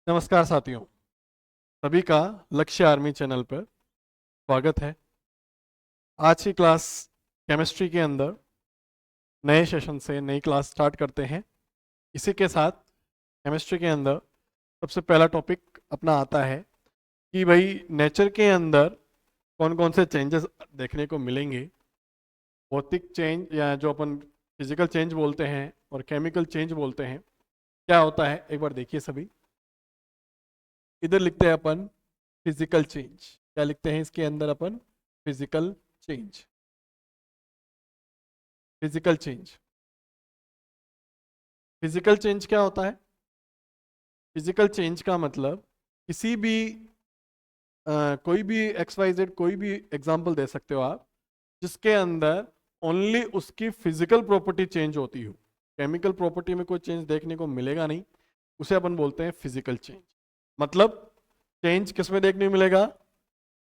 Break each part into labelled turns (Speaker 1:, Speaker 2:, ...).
Speaker 1: नमस्कार साथियों, सभी का लक्ष्य आर्मी चैनल पर स्वागत है। आज की क्लास केमिस्ट्री के अंदर नए सेशन से नई क्लास स्टार्ट करते हैं। इसी के साथ केमिस्ट्री के अंदर सबसे पहला टॉपिक अपना आता है कि भाई नेचर के अंदर कौन कौन से चेंजेस देखने को मिलेंगे। भौतिक चेंज या जो अपन फिजिकल चेंज बोलते हैं और केमिकल चेंज बोलते हैं, क्या होता है एक बार देखिए सभी। इधर लिखते हैं अपन फिजिकल चेंज। क्या लिखते हैं इसके अंदर अपन? Physical change. Physical change. Physical change क्या होता है? फिजिकल चेंज का मतलब किसी भी कोई भी एक्स वाई जेड कोई भी एग्जांपल दे सकते हो आप, जिसके अंदर ओनली उसकी फिजिकल प्रॉपर्टी चेंज होती हो, केमिकल प्रॉपर्टी में कोई चेंज देखने को मिलेगा नहीं, उसे अपन बोलते हैं फिजिकल चेंज। मतलब चेंज किस में देखने को मिलेगा?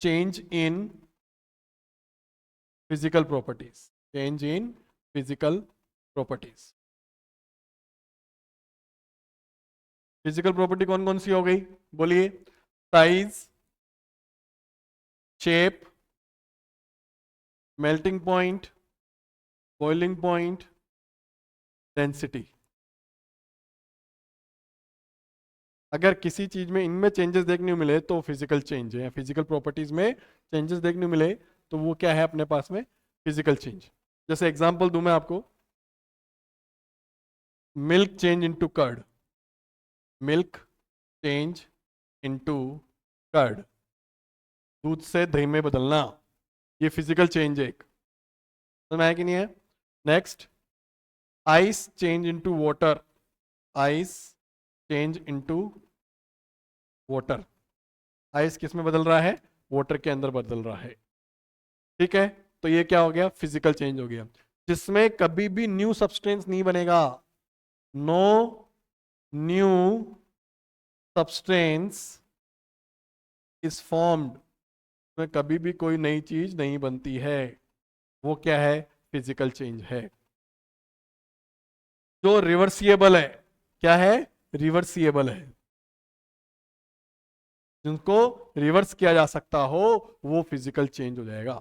Speaker 1: Change in physical properties. Change in physical properties. Physical property कौन कौन सी हो गई? बोलिए। Size, shape, melting point, boiling point, density. अगर किसी चीज में इनमें चेंजेस देखने को मिले तो फिजिकल चेंज है। फिजिकल प्रॉपर्टीज में चेंजेस देखने को मिले तो वो क्या है अपने पास में? Physical change. जैसे एग्जांपल दूं मैं आपको, milk change into curd. Milk change into curd. दूध से दही में बदलना, ये फिजिकल चेंज है एक। समझ में आया कि नहीं है? Next, ice change into water. Ice change into water. Ice किस में बदल रहा है? वाटर के अंदर बदल रहा है। ठीक है, तो ये क्या हो गया? फिजिकल चेंज हो गया, जिसमें कभी भी न्यू सब्सटेंस नहीं बनेगा। No new substance is formed. में कभी भी कोई नई चीज नहीं बनती है। वो क्या है? फिजिकल चेंज है। जो रिवर्सिएबल है, क्या है? रिवर्सिएबल है। जिनको रिवर्स किया जा सकता हो वो फिजिकल चेंज हो जाएगा।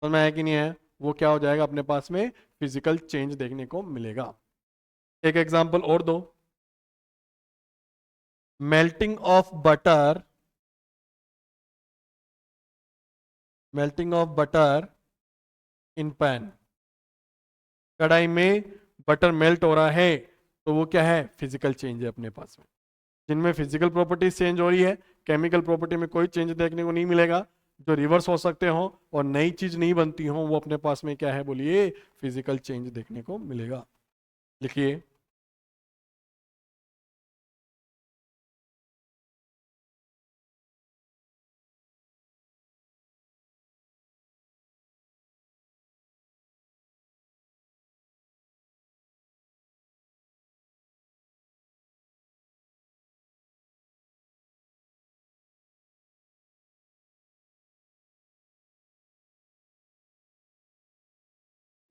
Speaker 1: समझ में आया कि नहीं है? वो क्या हो जाएगा अपने पास में? फिजिकल चेंज देखने को मिलेगा। एक एग्जांपल और दो। Melting of butter. Melting of butter in pan. कढ़ाई में बटर मेल्ट हो रहा है तो वो क्या है? फिजिकल चेंज है अपने पास में। जिनमें फिजिकल प्रॉपर्टीज चेंज हो रही है, केमिकल प्रॉपर्टी में कोई चेंज देखने को नहीं मिलेगा। जो रिवर्स हो सकते हो और नई चीज नहीं बनती हो वो अपने पास में क्या है? बोलिए। फिजिकल चेंज देखने को मिलेगा। लिखिए।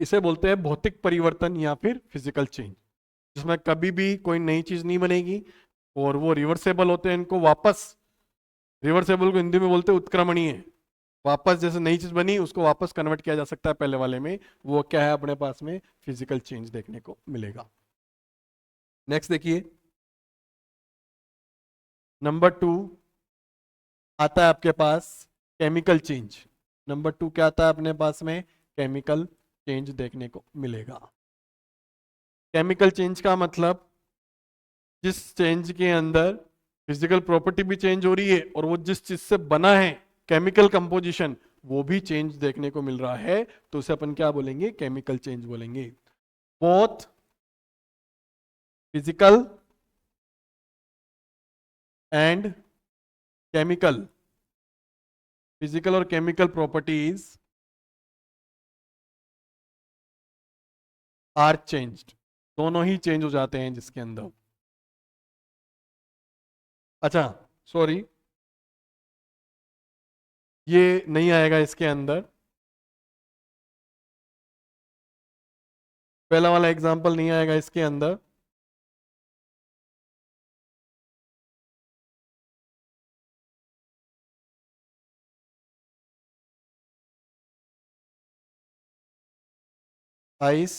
Speaker 1: इसे बोलते हैं भौतिक परिवर्तन या फिर फिजिकल चेंज, जिसमें कभी भी कोई नई चीज नहीं बनेगी और वो रिवर्सेबल होते हैं। इनको वापस, रिवर्सेबल को हिंदी में बोलते हैं उत्क्रमणीय। वापस जैसे नई चीज बनी उसको वापस कन्वर्ट किया जा सकता है पहले वाले में। वो क्या है अपने पास में? फिजिकल चेंज देखने को मिलेगा। नेक्स्ट देखिए, नंबर टू आता है आपके पास केमिकल चेंज। नंबर टू क्या आता है अपने पास में? केमिकल चेंज देखने को मिलेगा। केमिकल चेंज का मतलब जिस चेंज के अंदर फिजिकल प्रॉपर्टी भी चेंज हो रही है और वो जिस चीज से बना है, केमिकल कंपोजिशन, वो भी चेंज देखने को मिल रहा है, तो उसे अपन क्या बोलेंगे? केमिकल चेंज बोलेंगे। Both physical and chemical, physical और केमिकल प्रॉपर्टीज आर चेंज्ड। दोनों ही चेंज हो जाते हैं जिसके अंदर। अच्छा, सॉरी, ये नहीं आएगा इसके अंदर। पहला वाला एग्जांपल नहीं आएगा इसके अंदर। Ice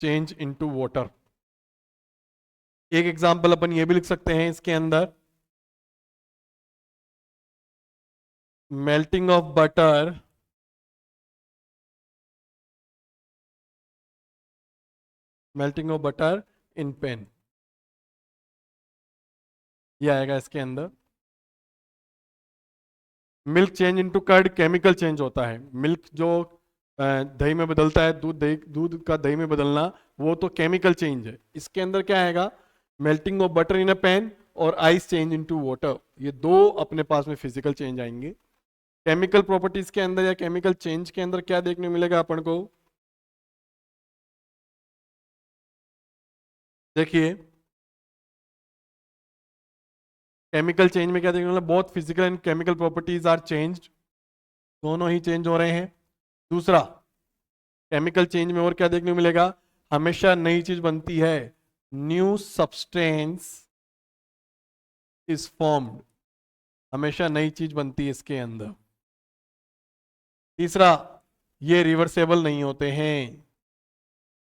Speaker 1: change into water. एक एग्जांपल अपन ये भी लिख सकते हैं इसके अंदर, melting of butter in pan, ये आएगा इसके अंदर। Milk change into curd chemical change होता है। मिल्क जो दही में बदलता है, दूध का दही में बदलना, वो तो केमिकल चेंज है। इसके अंदर क्या आएगा, melting of butter in a pan और आइस चेंज इनटू वाटर, ये दो अपने पास में फिजिकल चेंज आएंगे। केमिकल प्रॉपर्टीज के अंदर या केमिकल चेंज के अंदर क्या देखने को मिलेगा अपन को, देखिए केमिकल चेंज में क्या देखने को मिलेगा, both physical and chemical properties are changed, दोनों ही चेंज हो रहे हैं। दूसरा, केमिकल चेंज में और क्या देखने को मिलेगा, हमेशा नई चीज बनती है, न्यू सब्सटेंस इज फॉर्म्ड, हमेशा नई चीज बनती है इसके अंदर। तीसरा, ये रिवर्सेबल नहीं होते हैं,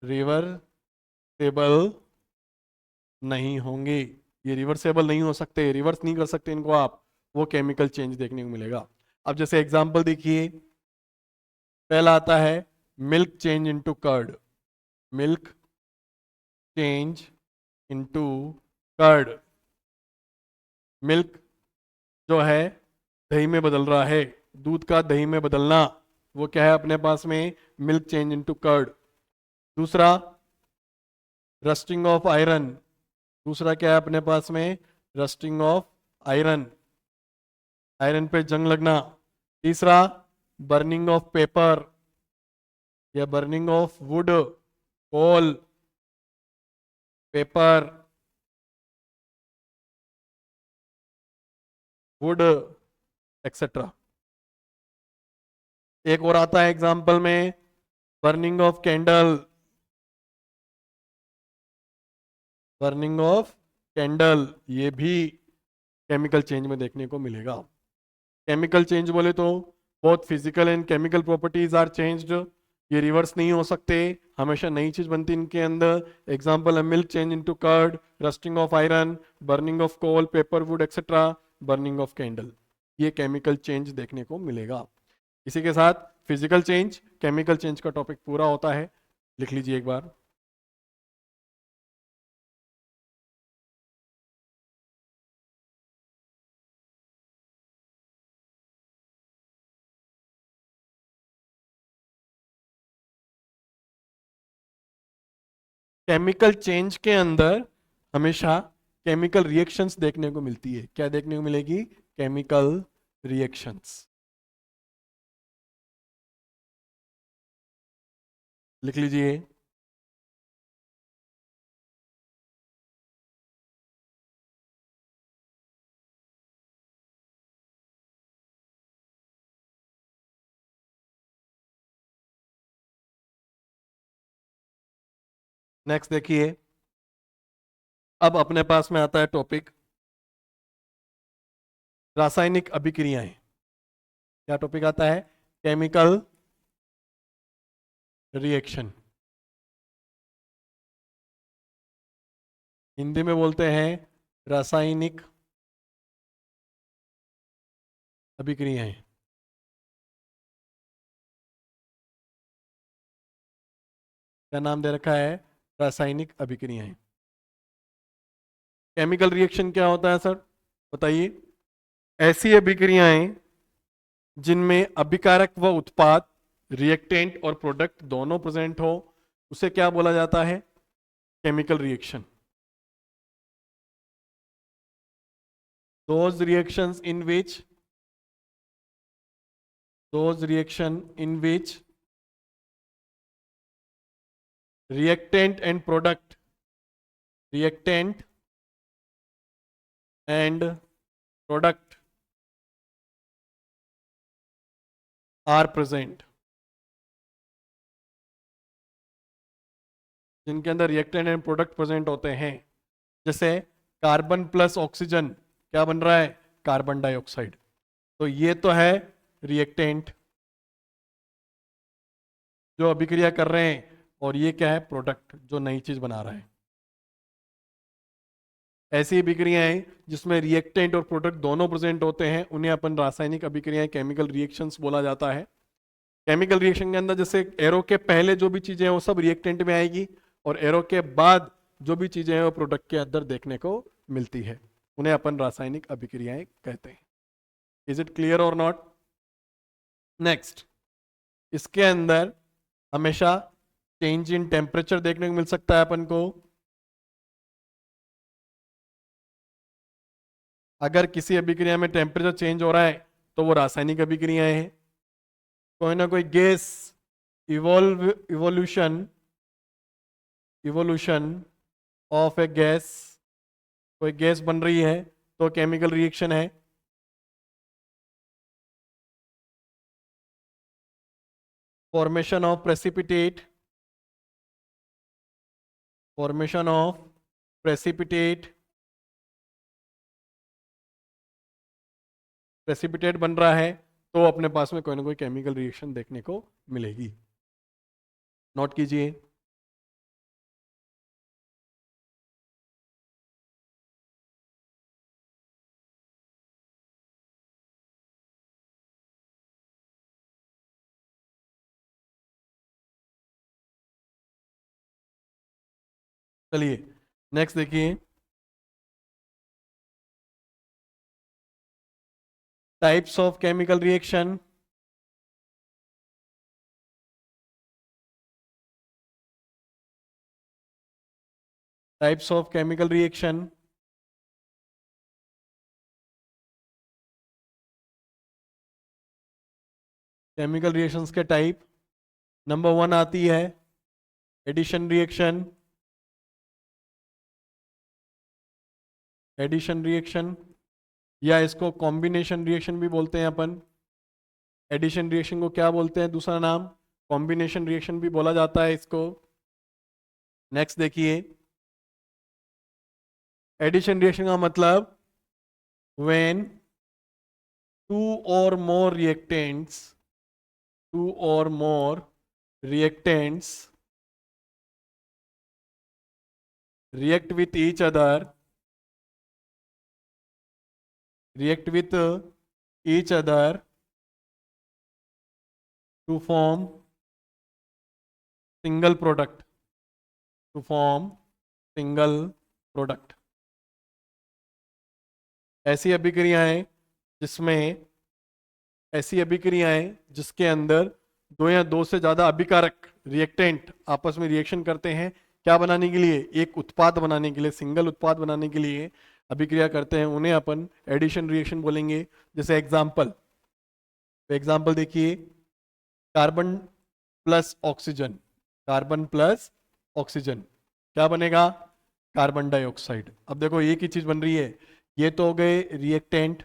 Speaker 1: रिवर्सेबल नहीं होंगे, ये रिवर्सेबल नहीं हो सकते, रिवर्स नहीं कर सकते इनको आप, वो केमिकल चेंज देखने को मिलेगा। अब जैसे एग्जांपल देखिए, पहला आता है milk change into curd, milk change into curd, milk जो है दही में बदल रहा है, दूध का दही में बदलना, वो क्या है अपने पास में, मिल्क चेंज इनटू कर्ड। दूसरा, रस्टिंग ऑफ आयरन, दूसरा क्या है अपने पास में, रस्टिंग ऑफ आयरन, आयरन पे जंग लगना। तीसरा, बर्निंग ऑफ पेपर या burning of wood, coal, paper, wood etcetera. एक और आता है एग्जांपल में, burning of candle, burning of candle, ये भी केमिकल चेंज में देखने को मिलेगा। केमिकल चेंज बोले तो बहुत physical and chemical properties are changed, ये रिवर्स नहीं हो सकते, हमेशा नई चीज बनती इनके अंदर। एग्जांपल है milk change into curd, rusting of iron, burning of coal, paper, wood etcetera, burning of candle, ये केमिकल चेंज देखने को मिलेगा। इसी के साथ फिजिकल चेंज केमिकल चेंज का टॉपिक पूरा होता है, लिख लीजिए एक बार। केमिकल चेंज के अंदर हमेशा केमिकल रिएक्शंस देखने को मिलती है, क्या देखने को मिलेगी, केमिकल रिएक्शंस, लिख लीजिए। नेक्स्ट देखिए, अब अपने पास में आता है टॉपिक रासायनिक अभिक्रियाएं। क्या टॉपिक आता है, केमिकल रिएक्शन, हिंदी में बोलते हैं रासायनिक अभिक्रियाएं। क्या नाम दे रखा है, रासायनिक अभिक्रियाएं। केमिकल रिएक्शन क्या होता है सर, बताइए। ऐसी अभिक्रियाएं जिनमें अभिकारक व उत्पाद, रिएक्टेंट और प्रोडक्ट दोनों प्रेजेंट हो, उसे क्या बोला जाता है, chemical reaction. those reactions in which reactant and product are present, जिनके अंदर रिएक्टेंट एंड प्रोडक्ट प्रेजेंट होते हैं। जैसे कार्बन प्लस ऑक्सीजन क्या बन रहा है, कार्बन डाइऑक्साइड, तो ये तो है रिएक्टेंट जो अभिक्रिया कर रहे हैं, और ये क्या है, प्रोडक्ट जो नई चीज बना रहा है। ऐसी अभिक्रियाएं हैं जिसमें रिएक्टेंट और प्रोडक्ट दोनों प्रेजेंट होते हैं, उन्हें अपन रासायनिक अभिक्रियाएं, केमिकल रिएक्शंस बोला जाता है। केमिकल रिएक्शन के अंदर जैसे एरो के पहले जो भी चीजें हैं वो सब रिएक्टेंट में आएगी, और एरो के बाद जो भी चीजें हैं वो प्रोडक्ट के अंदर देखने को मिलती है, उन्हें अपन रासायनिक अभिक्रियाएं कहते हैं। इज इट क्लियर और नॉट? नेक्स्ट, इसके अंदर हमेशा चेंज इन टेम्परेचर देखने को मिल सकता है अपन को। अगर किसी अभिक्रिया में टेम्परेचर चेंज हो रहा है तो वो रासायनिक अभिक्रियाएं हैं। कोई ना कोई gas evolution evolution of A gas, कोई गैस बन रही है तो केमिकल रिएक्शन है। Formation of precipitate, formation of precipitate, precipitate बन रहा है तो अपने पास में कोई ना कोई केमिकल रिएक्शन देखने को मिलेगी। नोट कीजिए। चलिए नेक्स्ट देखिए, types of chemical reaction. Types of chemical reaction. Chemical reactions के टाइप, नंबर 1 आती है एडिशन रिएक्शन। एडिशन रिएक्शन या इसको कॉम्बिनेशन रिएक्शन भी बोलते हैं अपन। एडिशन रिएक्शन को क्या बोलते हैं दूसरा नाम? कॉम्बिनेशन रिएक्शन भी बोला जाता है इसको। नेक्स्ट देखिए, एडिशन रिएक्शन का मतलब व्हेन टू और मोर रिएक्टेंट्स, टू और मोर reactants react with each other, react with each other to form single product, to form single product। ऐसी अभिक्रियाएं जिसमें, ऐसी अभिक्रियाएं जिसके अंदर दो या दो से ज्यादा अभिकारक रिएक्टेंट आपस में रिएक्शन करते हैं, क्या बनाने के लिए? एक उत्पाद बनाने के लिए, सिंगल उत्पाद बनाने के लिए अभिक्रिया करते हैं, उन्हें अपन एडिशन रिएक्शन बोलेंगे। जैसे एग्जाम्पल, एग्जाम्पल देखिए, carbon plus oxygen, carbon plus oxygen क्या बनेगा? Carbon dioxide. अब देखो एक ही चीज बन रही है, ये तो हो गए रिएक्टेंट,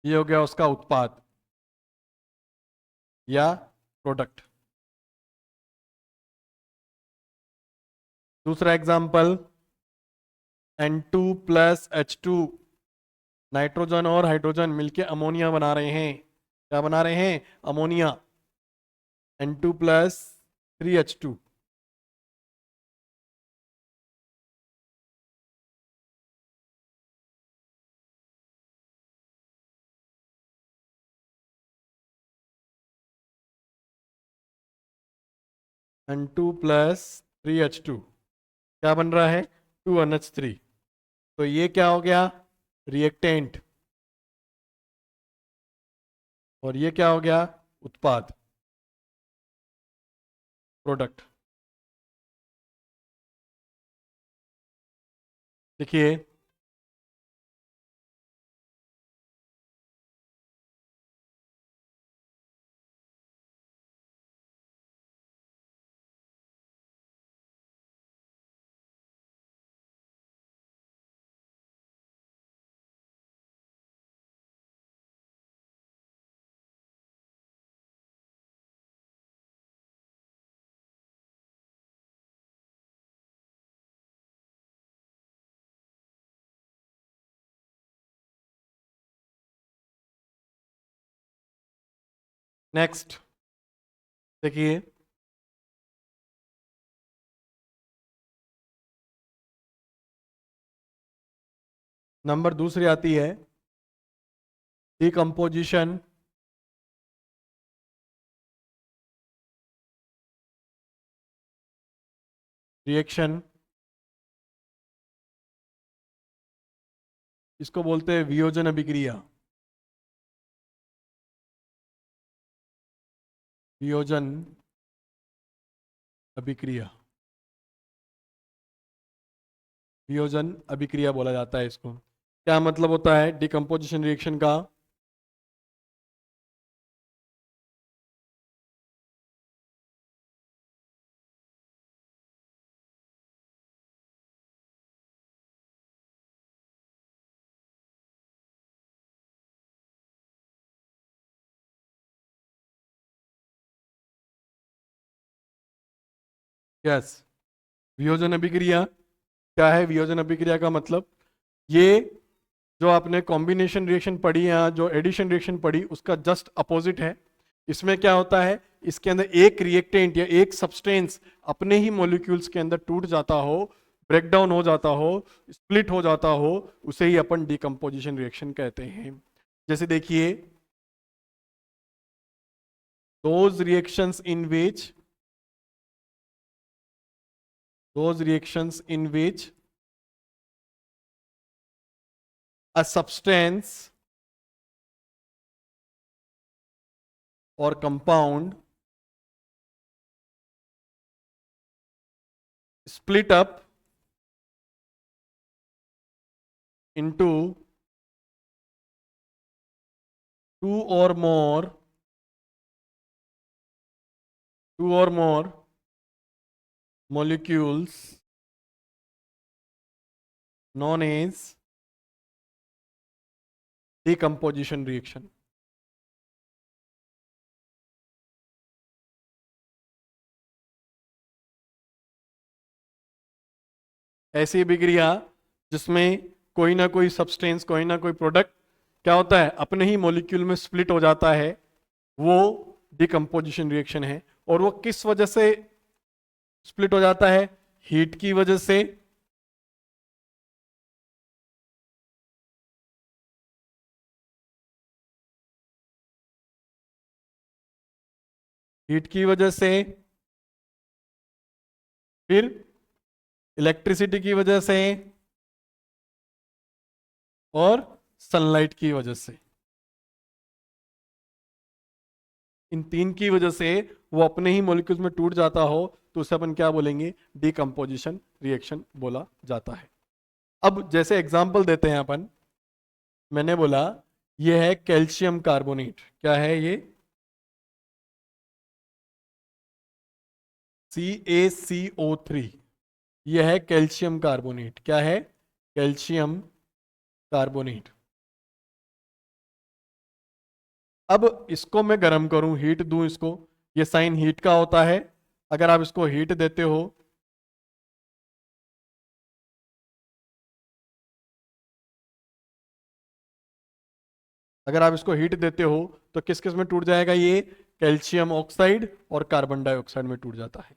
Speaker 1: ये हो गया उसका उत्पाद या प्रोडक्ट। दूसरा example, N2 plus H2, nitrogen और हाइड्रोजन मिलके अमोनिया बना रहे हैं। क्या बना रहे हैं? Ammonia. N2 plus 3H2। N2 plus 3H2 क्या बन रहा है? 2NH3। तो ये क्या हो गया? रिएक्टेंट। और ये क्या हो गया? उत्पाद, प्रोडक्ट। देखिए, नेक्स्ट देखिए नंबर दूसरी आती है डिकम्पोजिशन रिएक्शन, इसको बोलते हैं वियोजन अभिक्रिया। वियोजन अभिक्रिया, वियोजन अभिक्रिया बोला जाता है इसको। क्या मतलब होता है डिकम्पोजिशन रिएक्शन का? यस, वियोजन अभिक्रिया क्या है? वियोजन अभिक्रिया का मतलब ये जो आपने कॉम्बिनेशन रिएक्शन पढ़ी या जो एडिशन रिएक्शन पढ़ी उसका जस्ट अपोजिट है। इसमें क्या होता है, इसके अंदर एक रिएक्टेंट या एक सब्सटेंस अपने ही मॉलिक्यूल्स के अंदर टूट जाता हो, ब्रेक डाउन हो जाता हो, स्प्लिट हो जाता हो, उसे ही अपन डिकम्पोजिशन रिएक्शन कहते हैं। जैसे देखिए those reactions in which a substance or compound split up into two or more molecules known as decomposition reaction। ऐसी अभिक्रिया जिसमें कोई ना कोई सब्सटेंस, कोई ना कोई प्रोडक्ट क्या होता है, अपने ही मॉलिक्यूल में स्प्लिट हो जाता है, वो डिकम्पोजिशन रिएक्शन है। और वो किस वजह से स्प्लिट हो जाता है? हीट की वजह से, हीट की वजह से, फिर इलेक्ट्रिसिटी की वजह से और सनलाइट की वजह से। इन तीन की वजह से वो अपने ही मॉलिक्यूल्स में टूट जाता हो तो उसे अपन क्या बोलेंगे? डिकम्पोजिशन रिएक्शन बोला जाता है। अब जैसे एग्जांपल देते हैं अपन, मैंने बोला ये है कैल्शियम कार्बोनेट। क्या है ये? CaCO3। यह है कैल्शियम कार्बोनेट। क्या है? Calcium carbonate. अब इसको मैं गर्म करूं, हीट दूं इसको, ये साइन हीट का होता है। अगर आप इसको हीट देते हो तो किस किस में टूट जाएगा? ये कैल्शियम ऑक्साइड और कार्बन डाइऑक्साइड में टूट जाता है।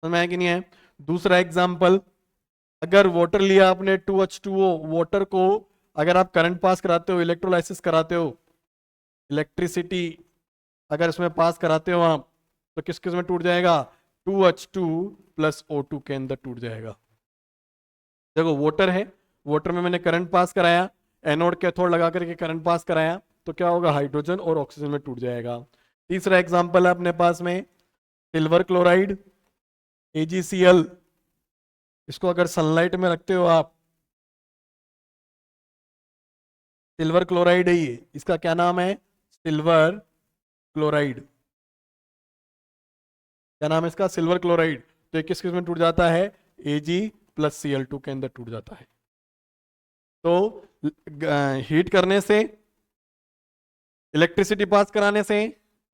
Speaker 1: समझ में आया कि नहीं है? दूसरा एग्जाम्पल, अगर वाटर लिया आपने 2H2O, वाटर को अगर आप करंट पास कराते हो, इलेक्ट्रोलाइसिस कराते हो, इलेक्ट्रिसिटी अगर इसमें पास कराते हो आप, तो किस किस में टूट जाएगा? 2H2 प्लस O2 के अंदर टूट जाएगा। देखो वाटर है, वाटर में मैंने करंट पास कराया, एनोड कैथोड लगा करके करंट पास कराया, तो क्या होगा? हाइड्रोजन और ऑक्सीजन में टूट जाएगा। तीसरा एग्जांपल है अपने पास में सिल्वर क्लोराइड AgCl। इसको अगर सनलाइट में रखते हो आप, सिल्वर क्लोराइड है ये, इसका क्या नाम है? Silver chloride. क्या नाम है इसका? Silver chloride. तो ये किस किस में टूट जाता है? Ag प्लस Cl2 के अंदर टूट जाता है। तो हीट करने से, इलेक्ट्रिसिटी पास कराने से,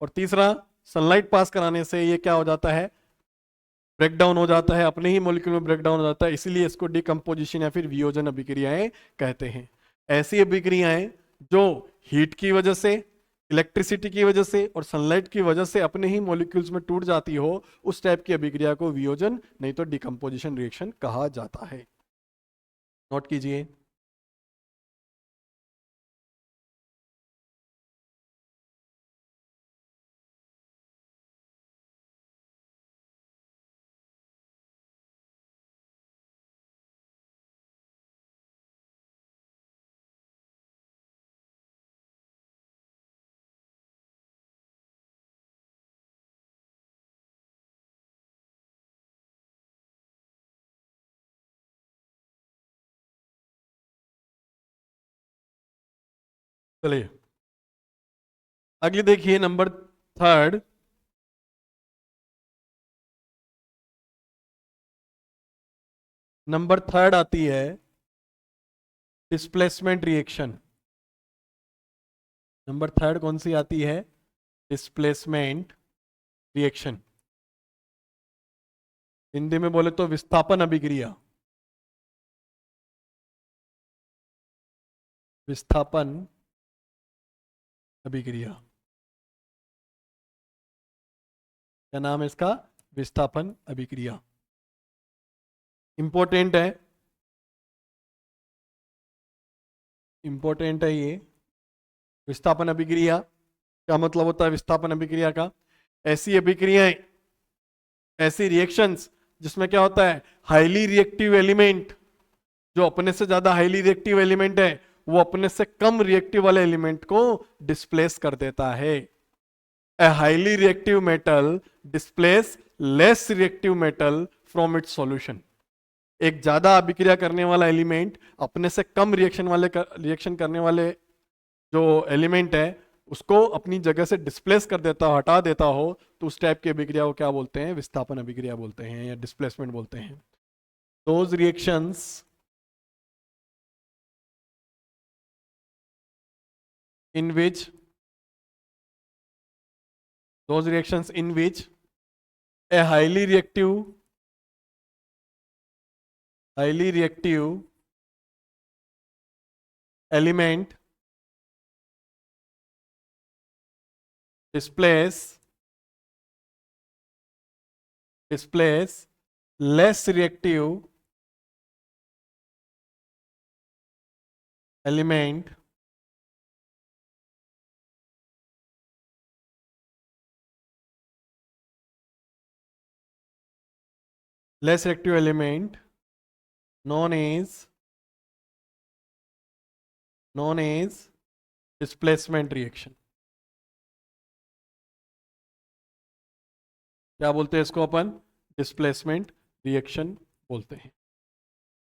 Speaker 1: और तीसरा सनलाइट पास कराने से ये क्या हो जाता है? ब्रेक डाउन हो जाता है, अपने ही मॉलिक्यूल में ब्रेक डाउन हो जाता है। इसीलिए इसको डिकम्पोजिशन या फिर वियोजन अभिक्रियाएं कहते हैं। ऐसी अभिक्रियाएं जो हीट की वजह से इलेक्ट्रिसिटी की वजह से और सनलाइट की वजह से अपने ही मॉलिक्यूल्स में टूट जाती हो, उस टाइप की अभिक्रिया को वियोजन नहीं तो डिकम्पोजिशन रिएक्शन कहा जाता है। नोट कीजिए। चलिए अगली देखिए, नंबर थर्ड। नंबर थर्ड आती है डिस्प्लेसमेंट रिएक्शन। नंबर थर्ड कौन सी आती है? Displacement reaction. हिंदी में बोले तो विस्थापन अभिक्रिया। विस्थापन अभिक्रिया, क्या नाम है इसका? विस्थापन अभिक्रिया। इंपॉर्टेंट है, इंपॉर्टेंट है ये विस्थापन अभिक्रिया। क्या मतलब होता है विस्थापन अभिक्रिया का? ऐसी अभिक्रियाएं, ऐसी रिएक्शंस जिसमें क्या होता है, हाईली रिएक्टिव एलिमेंट, जो अपने से ज्यादा हाईली रिएक्टिव एलिमेंट है वो अपने से कम रिएक्टिव वाले एलिमेंट को डिस्प्लेस कर देता है। A highly reactive metal displace less reactive metal from its solution. एक ज्यादा अभिक्रिया करने वाला एलिमेंट अपने से कम रिएक्शन करने वाले जो एलिमेंट है उसको अपनी जगह से डिस्प्लेस कर देता हो, हटा देता हो, तो उस टाइप की अभिक्रिया को क्या बोलते हैं? विस्थापन अभिक्रिया बोलते हैं या डिस्प्लेसमेंट बोलते हैं। Those reactions in which those reactions in which a highly reactive element displace less reactive element known as displacement reaction। क्या बोलते हैं इसको अपन? डिस्प्लेसमेंट रिएक्शन बोलते हैं।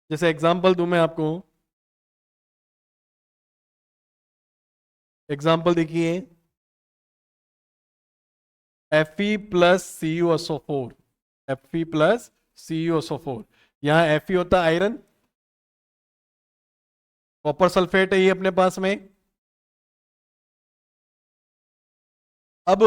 Speaker 1: जैसे एग्जांपल दूं मैं आपको, एग्जांपल देखिए, Fe plus CuSO4, Fe plus CuSO4। यहां Fe होता है आयरन, कॉपर सल्फेट है ये अपने पास में। अब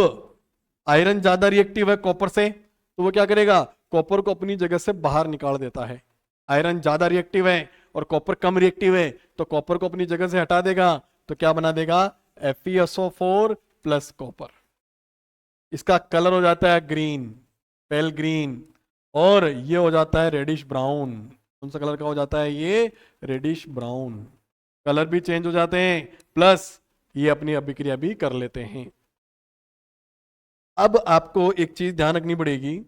Speaker 1: आयरन ज्यादा रिएक्टिव है कॉपर से, तो वो क्या करेगा? कॉपर को अपनी जगह से बाहर निकाल देता है। आयरन ज्यादा रिएक्टिव है और कॉपर कम रिएक्टिव है, तो कॉपर को अपनी जगह से हटा देगा, तो क्या बना देगा? FeSO4 plus copper. इसका कलर हो जाता है ग्रीन, पेल ग्रीन, और ये हो जाता है रेडिश ब्राउन। कौन सा कलर का हो जाता है ये? Reddish brown. कलर भी चेंज हो जाते हैं, प्लस ये अपनी अभिक्रिया भी कर लेते हैं। अब आपको एक चीज ध्यान रखनी पड़ेगी,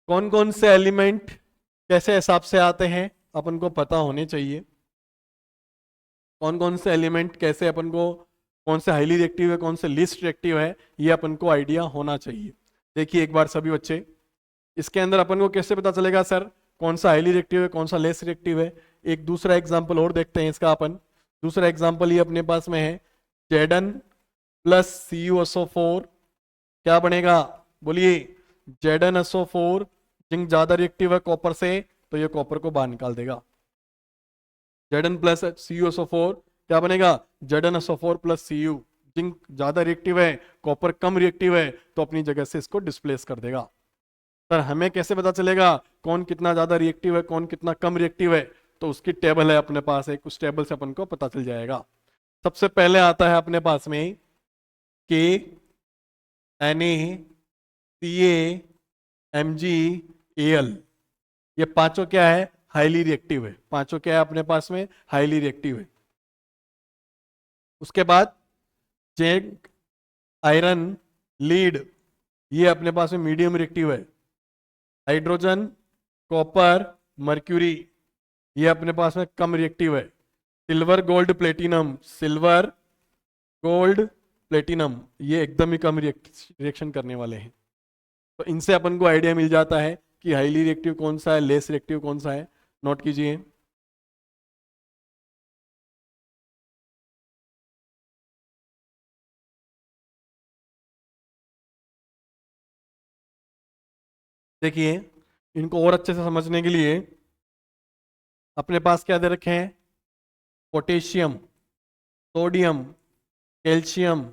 Speaker 1: कौन कौन से एलिमेंट कैसे हिसाब से आते हैं अपन को पता होने चाहिए। कौन कौन से एलिमेंट कैसे अपन को, कौन से हाईली रिएक्टिव है, कौन से लीस्ट रिएक्टिव है, ये अपन को आइडिया होना चाहिए। देखिए एक बार सभी बच्चे, इसके अंदर अपन को कैसे पता चलेगा सर कौन सा हाईली रिएक्टिव है, कौन सा लेस रिएक्टिव है? एक दूसरा एग्जाम्पल और देखते हैं इसका अपन। दूसरा एग्जाम्पल ये अपने पास में है, Zn प्लस CuSO4 क्या बनेगा? बोलिए। ZnSO4, जिंक ज्यादा रिएक्टिव है कॉपर से, तो ये कॉपर को बाहर निकाल देगा। Zn प्लस CuSO4 क्या बनेगा? ZnSO4 प्लस Cu, जिंक ज्यादा रिएक्टिव है कॉपर कम रिएक्टिव है, तो अपनी जगह से इसको डिस्प्लेस कर देगा। सर हमें कैसे पता चलेगा कौन कितना ज्यादा रिएक्टिव है, कौन कितना कम रिएक्टिव है? तो उसकी टेबल है अपने पास एक, उस टेबल से अपन को पता चल जाएगा। सबसे पहले आता है अपने पास में के, Na, Mg, Al। ये पांचों क्या है? हाईली रिएक्टिव है। पांचों क्या है अपने पास में? हाईली रिएक्टिव है। उसके बाद जिंक, आयरन, लीड, ये अपने पास में मीडियम रिएक्टिव है। हाइड्रोजन, कॉपर, मर्क्यूरी, ये अपने पास में कम रिएक्टिव है। Silver, gold, platinum, silver, gold, platinum, ये एकदम ही कम रिएक्शन करने वाले हैं। तो इनसे अपन को आइडिया मिल जाता है कि हाईली रिएक्टिव कौन सा है, लेस रिएक्टिव कौन सा है। नोट कीजिए। देखिए, इनको और अच्छे से समझने के लिए अपने पास क्या दे रखे हैं? Potassium, sodium, calcium,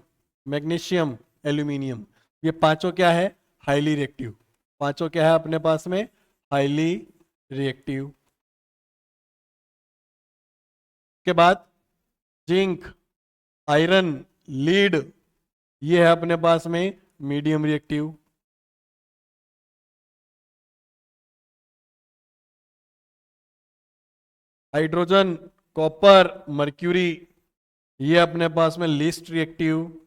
Speaker 1: magnesium, aluminium, ये पांचों क्या है? Highly reactive. पांचों क्या है अपने पास में? Highly reactive. के बाद जिंक, आयरन, लीड, ये है अपने पास में medium reactive. Hydrogen, copper, mercury, ये अपने पास में लीस्ट रिएक्टिव।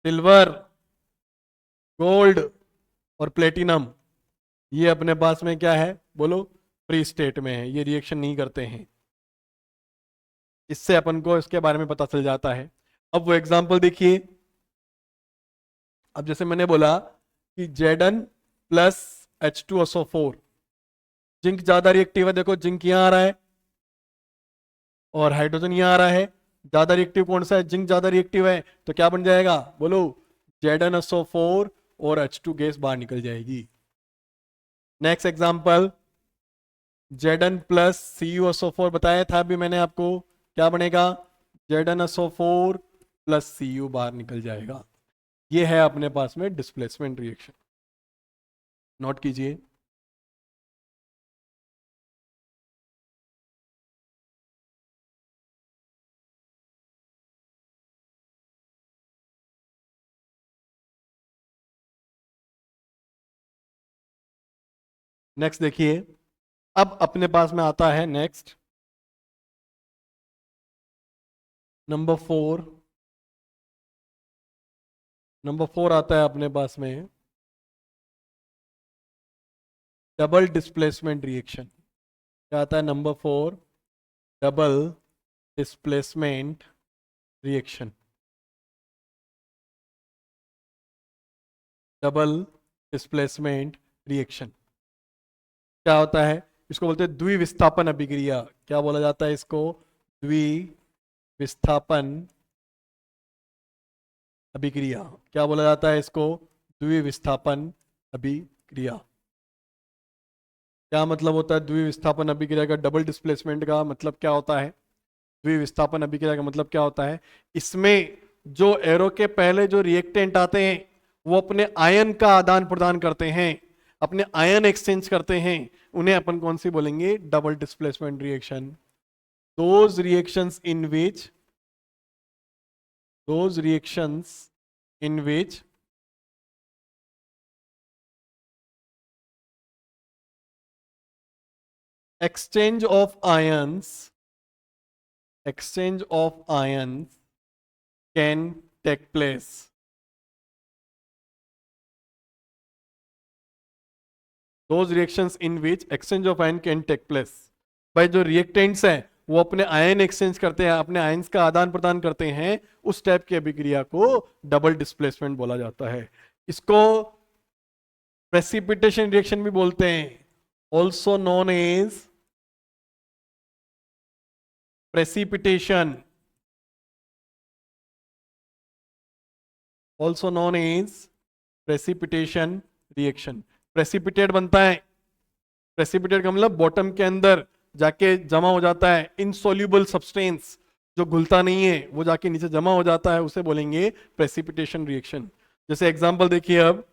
Speaker 1: सिल्वर, गोल्ड और प्लेटिनम, ये अपने पास में क्या है? बोलो, फ्री स्टेट में है, ये रिएक्शन नहीं करते हैं। इससे अपन को इसके बारे में पता चल जाता है। अब वो एग्जांपल देखिए। अब जैसे मैंने बोला कि Zn प्लस H2SO4, जिंक ज्यादा रिएक्टिव है। देखो जिंक यहां आ रहा है और हाइड्रोजन यहां आ रहा है। ज्यादा रिएक्टिव कौन सा है? जिंक ज्यादा रिएक्टिव है। तो क्या बन जाएगा? बोलो, ZnSO4 और H2 गैस बाहर निकल जाएगी। Next example, Zn plus CuSO4 बताया था अभी मैंने आपको, क्या बनेगा? ZnSO4 प्लस Cu बाहर निकल जाएगा। ये है अपने पास में डिस्प्लेसमेंट रिएक्शन। नोट कीजिए। नेक्स्ट देखिए, अब अपने पास में आता है नेक्स्ट नंबर 4। नंबर 4 आता है अपने पास में डबल डिस्प्लेसमेंट रिएक्शन। क्या आता है? Number 4, double displacement reaction. Double displacement reaction क्या होता है? इसको बोलते हैं द्विविस्थापन अभिक्रिया। क्या बोला जाता है इसको? द्विविस्थापन अभिक्रिया। क्या बोला जाता है इसको? द्विविस्थापन अभिक्रिया। क्या मतलब होता है द्विविस्थापन अभिक्रिया का? डबल डिस्प्लेसमेंट का मतलब क्या होता है? द्विविस्थापन अभिक्रिया का मतलब क्या होता है? इसमें जो एरो के पहले जो रिएक्टेंट आते हैं वो अपने आयन का आदान प्रदान करते हैं, अपने आयन एक्सचेंज करते हैं। उन्हें अपन कौन सी बोलेंगे? Double displacement reaction. Those reactions in which exchange of ions can take place. Those reactions in which exchange of ion can take place. भाई जो रिएक्टेंट्स हैं वो अपने आयन एक्सचेंज करते हैं, अपने आयंस का आदान प्रदान करते हैं, उस टाइप की अभिक्रिया को डबल डिस्प्लेसमेंट बोला जाता है। इसको प्रेसिपिटेशन रिएक्शन भी बोलते हैं, also known as precipitation, also known as precipitation reaction। Precipitate बनता है, प्रेसिपिटेट का मतलब बॉटम के अंदर जाके जमा हो जाता है, इनसोल्यूबल सब्सटेंस जो घुलता नहीं है वो जाके नीचे जमा हो जाता है, उसे बोलेंगे प्रेसिपिटेशन रिएक्शन। जैसे एग्जांपल देखिए, अब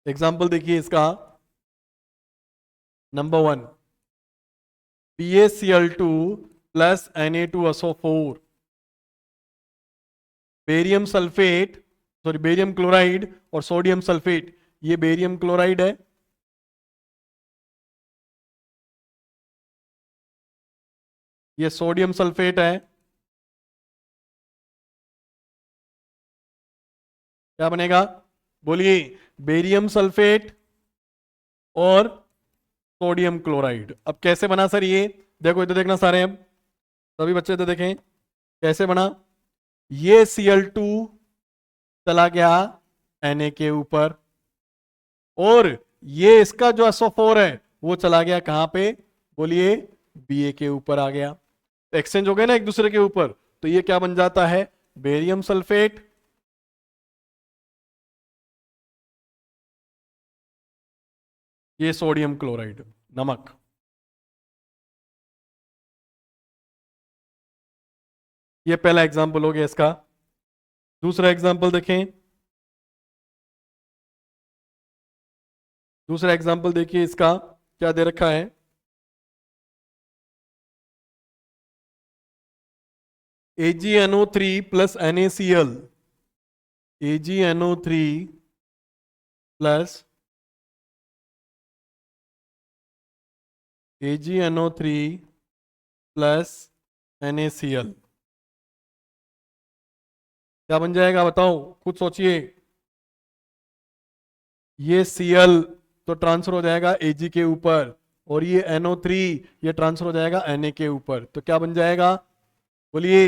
Speaker 1: एग्जांपल देखिए इसका, number 1 BaCl2 plus Na2SO4, barium sulphate, sorry barium chloride और सोडियम सल्फेट। ये बेरियम क्लोराइड है, ये सोडियम सल्फेट है। क्या बनेगा बोलिए? बेरियम सल्फेट और सोडियम क्लोराइड। अब कैसे बना सर ये? देखो इधर देखना सारे, अब सभी बच्चे इधर देखें कैसे बना। ये Cl2 चला गया Na के ऊपर, और ये इसका जो SO4 है वो चला गया कहां पे? बोलिए Ba के ऊपर आ गया। एक्सचेंज हो गए ना एक दूसरे के ऊपर, तो ये क्या बन जाता है? बेरियम सल्फेट, ये सोडियम क्लोराइड, नमक। ये पहला एग्जाम्पल हो गया इसका। दूसरा एग्जाम्पल देखें, दूसरा एग्जाम्पल देखिए इसका क्या दे रखा है। AgNO3 plus NaCl, AgNO3 plus AgNO3 plus NaCl, क्या बन जाएगा बताओ? कुछ सोचिए। ये Cl तो ट्रांसफर हो जाएगा Ag के ऊपर, और ये NO3 ये ट्रांसफर हो जाएगा Na के ऊपर, तो क्या बन जाएगा? बोलिए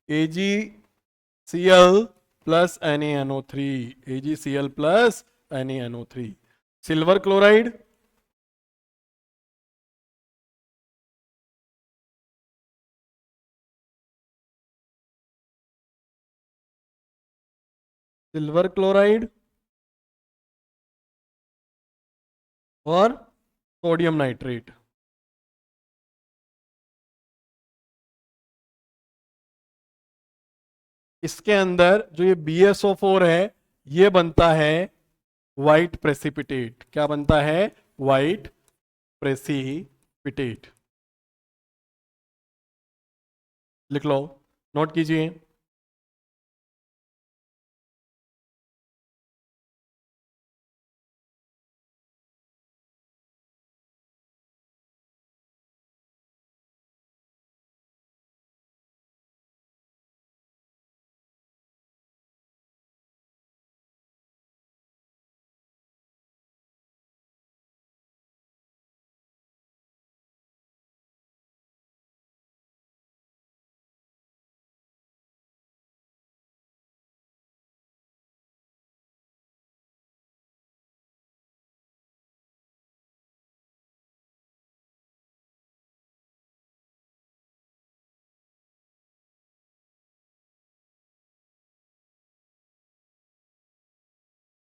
Speaker 1: AgCl plus NaNO3, AgCl plus NaNO3। Silver chloride, silver chloride और सोडियम नाइट्रेट। इसके अंदर जो ये BSO4 है ये बनता है व्हाइट प्रेसिपिटेट। क्या बनता है? White precipitate. लिख लो, नोट कीजिए।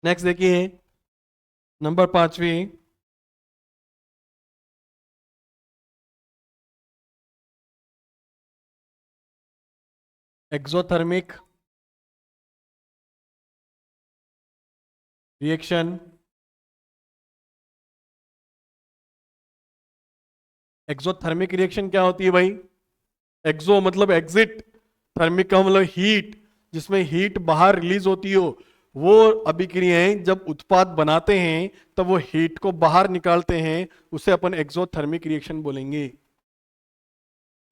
Speaker 1: नेक्स्ट देखिए, नंबर 5वीं, एक्सोथर्मिक रिएक्शन। एक्सोथर्मिक रिएक्शन क्या होती है भाई? एक्सो मतलब एग्जिट, थर्मिक का मतलब हीट, जिसमें हीट बाहर रिलीज होती हो। वो अभिक्रियाएं जब उत्पाद बनाते हैं तब वो हीट को बाहर निकालते हैं, उसे अपन एक्सोथर्मिक रिएक्शन बोलेंगे।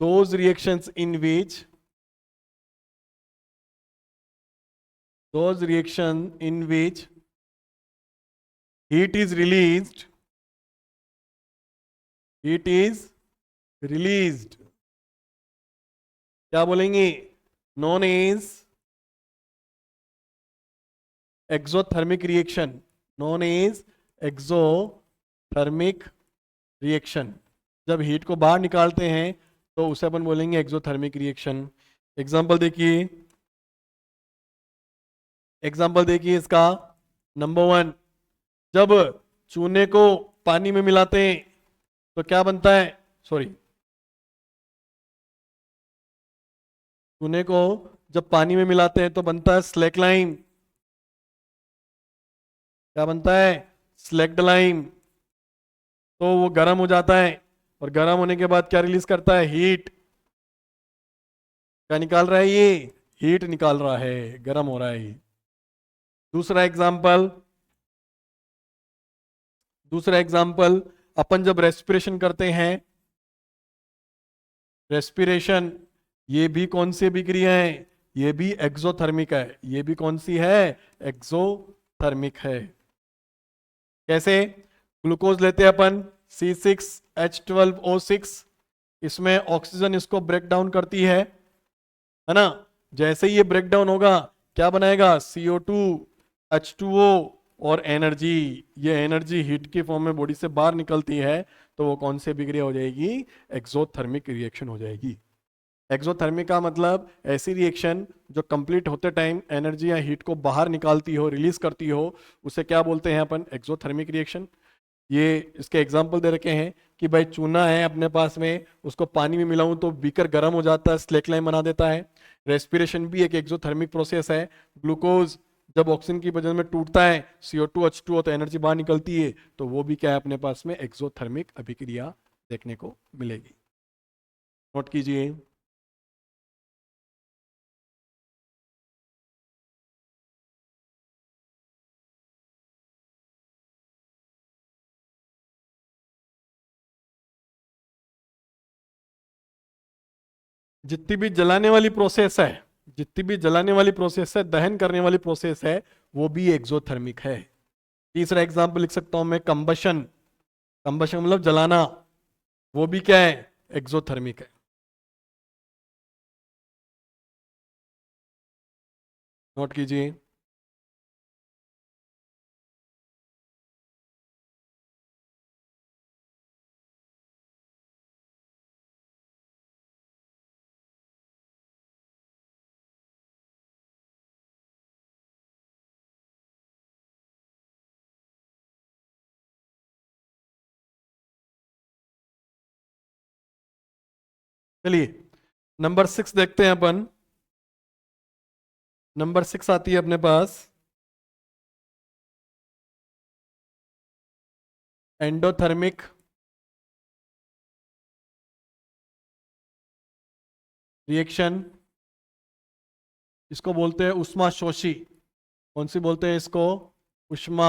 Speaker 1: Those reactions in which those reaction in which heat is released, heat is released, क्या बोलेंगे? known as exothermic reaction, known as exothermic reaction। जब हीट को बाहर निकालते हैं तो उसे अपन बोलेंगे एक्सोथर्मिक रिएक्शन। एग्जांपल देखिए, एग्जांपल देखिए इसका। नंबर 1, जब चूने को पानी में मिलाते हैं तो क्या बनता है? सॉरी, चूने को जब पानी में मिलाते हैं तो बनता है स्लैक लाइम। क्या बनता है? Slaked lime. तो वो गर्म हो जाता है, और गर्म होने के बाद क्या रिलीज करता है? हीट। क्या निकाल रहा है ये? हीट निकाल रहा है, गर्म हो रहा है ये। दूसरा एग्जाम्पल, अपन जब रेस्पिरेशन करते हैं, रेस्पिरेशन, ये भी कौन सी अभिक्रिया है? ये भी एक्सोथर्मिक है। ये भी कौन सी है? एक्सोथर्मिक है। कैसे? ग्लूकोज लेते हैं अपन, C6H12O6, इसमें ऑक्सीजन इसको ब्रेक डाउन करती है ना? जैसे ही ये ब्रेक डाउन होगा, क्या बनाएगा? CO2, H2O और एनर्जी। ये एनर्जी हीट के फॉर्म में बॉडी से बाहर निकलती है, तो वो कौन सी अभिक्रिया हो जाएगी? एक्सोथर्मिक रिएक्शन हो जाएगी। एक्सोथर्मिक का मतलब ऐसी रिएक्शन जो कंप्लीट होते टाइम एनर्जी या हीट को बाहर निकालती हो, रिलीज करती हो, उसे क्या बोलते हैं अपन? Exothermic reaction. ये इसके एग्जाम्पल दे रखे हैं कि भाई चूना है अपने पास में, उसको पानी में मिलाऊं तो बीकर गर्म हो जाता है, स्लेक लाइन बना देता है। रेस्पिरेशन भी एक एक्सोथर्मिक प्रोसेस है। ग्लूकोज जब ऑक्सीजन की वजह में टूटता है, CO2 H2O, तो एनर्जी बाहर निकलती है, तो वो भी क्या है अपने पास में? एक्सोथर्मिक अभिक्रिया देखने को मिलेगी। नोट कीजिए। जितनी भी जलाने वाली प्रोसेस है, जितनी भी जलाने वाली प्रोसेस है, दहन करने वाली प्रोसेस है, वो भी एक्सोथर्मिक है। तीसरा एग्जाम्पल लिख सकता हूं मैं, कंबशन। कंबशन मतलब जलाना, वो भी क्या है? एक्सोथर्मिक है। नोट कीजिए। चलिए नंबर 6 देखते हैं अपन। नंबर 6 आती है अपने पास, एंडोथर्मिक रिएक्शन। इसको बोलते हैं उष्मा शोषी। कौन सी बोलते हैं इसको? उष्मा